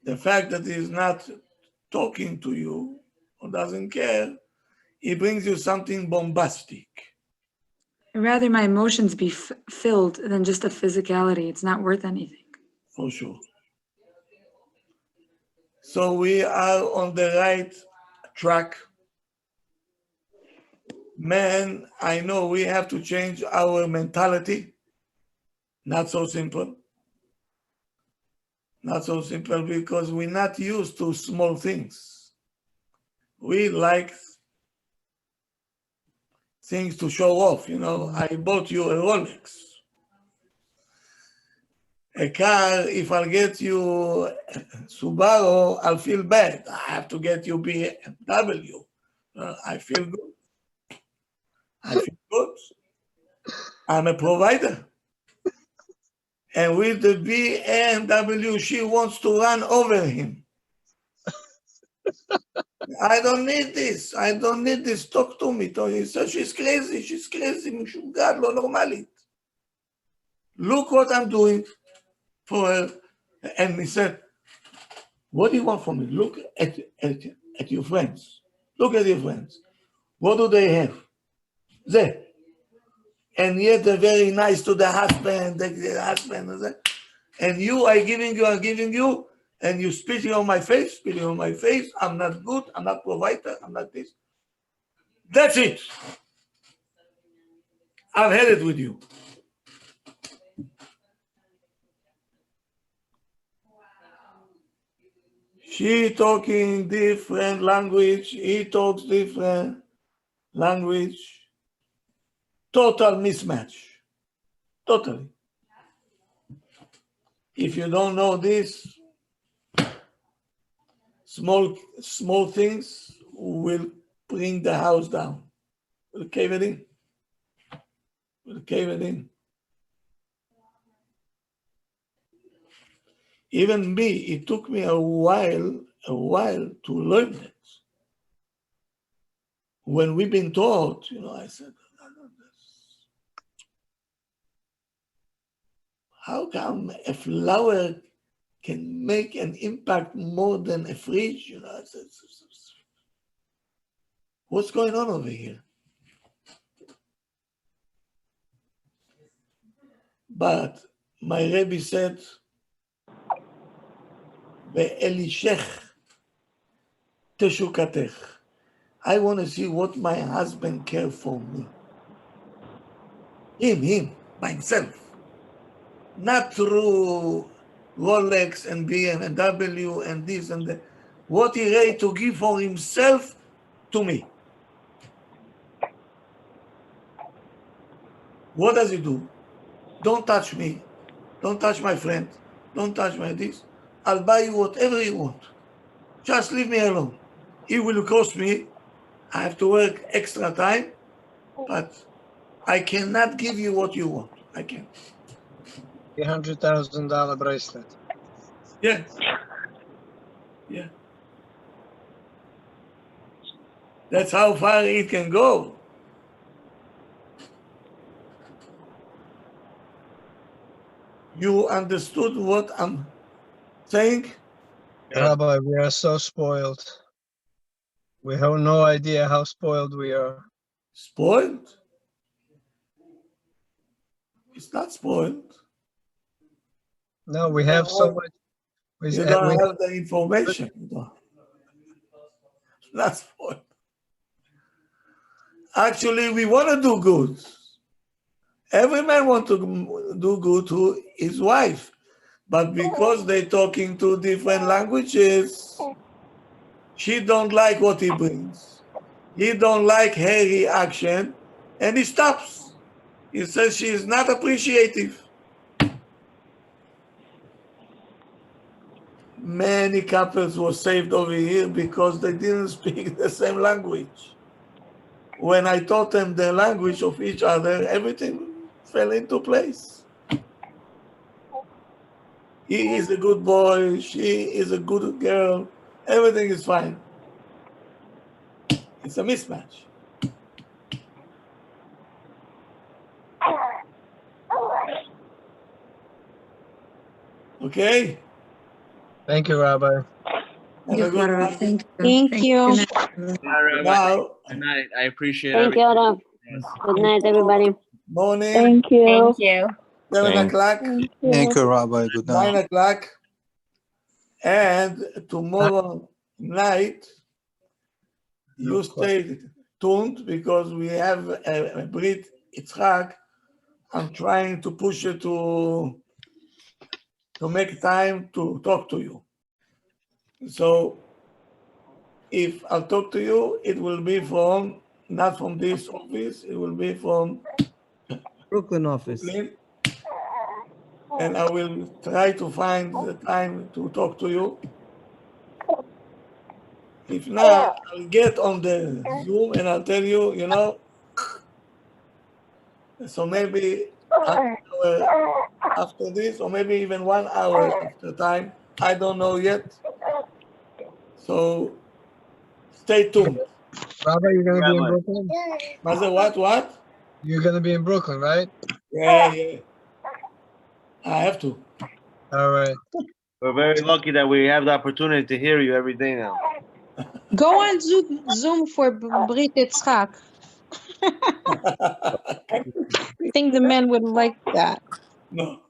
the fact that he's not talking to you or doesn't care, he brings you something bombastic? I'd rather my emotions be filled than just a physicality. It's not worth anything. For sure. So we are on the right track. Man, I know we have to change our mentality. Not so simple. Not so simple because we're not used to small things. We like things to show off. You know, I bought you a Rolex. A car, if I'll get you Subaru, I'll feel bad. I have to get you BMW. I feel good. I feel good. I'm a provider. And with the BMW, she wants to run over him. I don't need this. I don't need this. Talk to me. He said, she's crazy. She's crazy. משוגעת, לא נורמלית. Look what I'm doing for her. And he said, what do you want from me? Look at your friends. Look at your friends. What do they have? There. And yet they're very nice to the husband. The husband. And you, I'm giving you, and you spitting on my face, I'm not good, I'm not provider, I'm not this. That's it. I've had it with you. She talking different language, he talks different language. Total mismatch. Totally. If you don't know this, small things will bring the house down. Will cave it in. Will cave it in. Even me, it took me a while to learn it. When we've been taught, I said, how come a flower can make an impact more than a fridge? I said, what's going on over here? But my Rebbe said, ואלישך תשוקתך. I want to see what my husband cares for me. Him, by himself. Not through Rolex and BMW and this and that. What he ready to give for himself to me. What does he do? Don't touch me. Don't touch my friend. Don't touch my this. I'll buy you whatever you want. Just leave me alone. It will cost me. I have to work extra time, but I cannot give you what you want. I can't. $100,000 bracelet. Yeah. Yeah. That's how far it can go. You understood what I'm saying? Rabbi, we are so spoiled. We have no idea how spoiled we are. Spoiled? It's not spoiled. No, we have so much. You don't have the information. That's spoiled. Actually, we want to do good. Every man wants to do good to his wife. But because they're talking two different languages, she don't like what he brings. He don't like her reaction, and he stops. He says she is not appreciative. Many couples were saved over here because they didn't speak the same language. When I taught them the language of each other, everything fell into place. He is a good boy, she is a good girl, everything is fine. It's a mismatch. Okay? Thank you, Rabbi. Have a good night. Thank you. Now, Good night. I appreciate Thank you, everything. Rav. Good night, everybody. morning, Thank you. Thank you. 7 o'clock, Thank you, Rabbi. Good 9 night. o'clock, and tomorrow night, you stay tuned because we have a Brit Yitzchak. I'm trying to push it to make time to talk to you. So if I'll talk to you, it will be from, not from this office, it will be from Brooklyn office. Brooklyn. And I will try to find the time to talk to you. If not, I'll get on the Zoom and I'll tell you, you know, so maybe an hour after this, or maybe even 1 hour after time. I don't know yet. So stay tuned. Rabbi, you're going to be in Brooklyn? Mother, what? You're going to be in Brooklyn, right? Yeah. I have to. All right. We're very lucky that we have the opportunity to hear you every day now. Go on Zoom for Brit Yitzchak. I think the men would like that. No.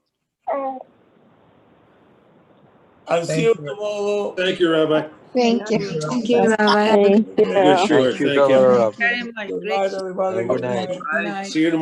I'll see you tomorrow. Thank you, Rabbi. Thank you. Thank you, Rabbi. Have a good Good short. Thank you, Thank you. Rabbi. Very much. Good Great. night, everybody. Good night. See you tomorrow.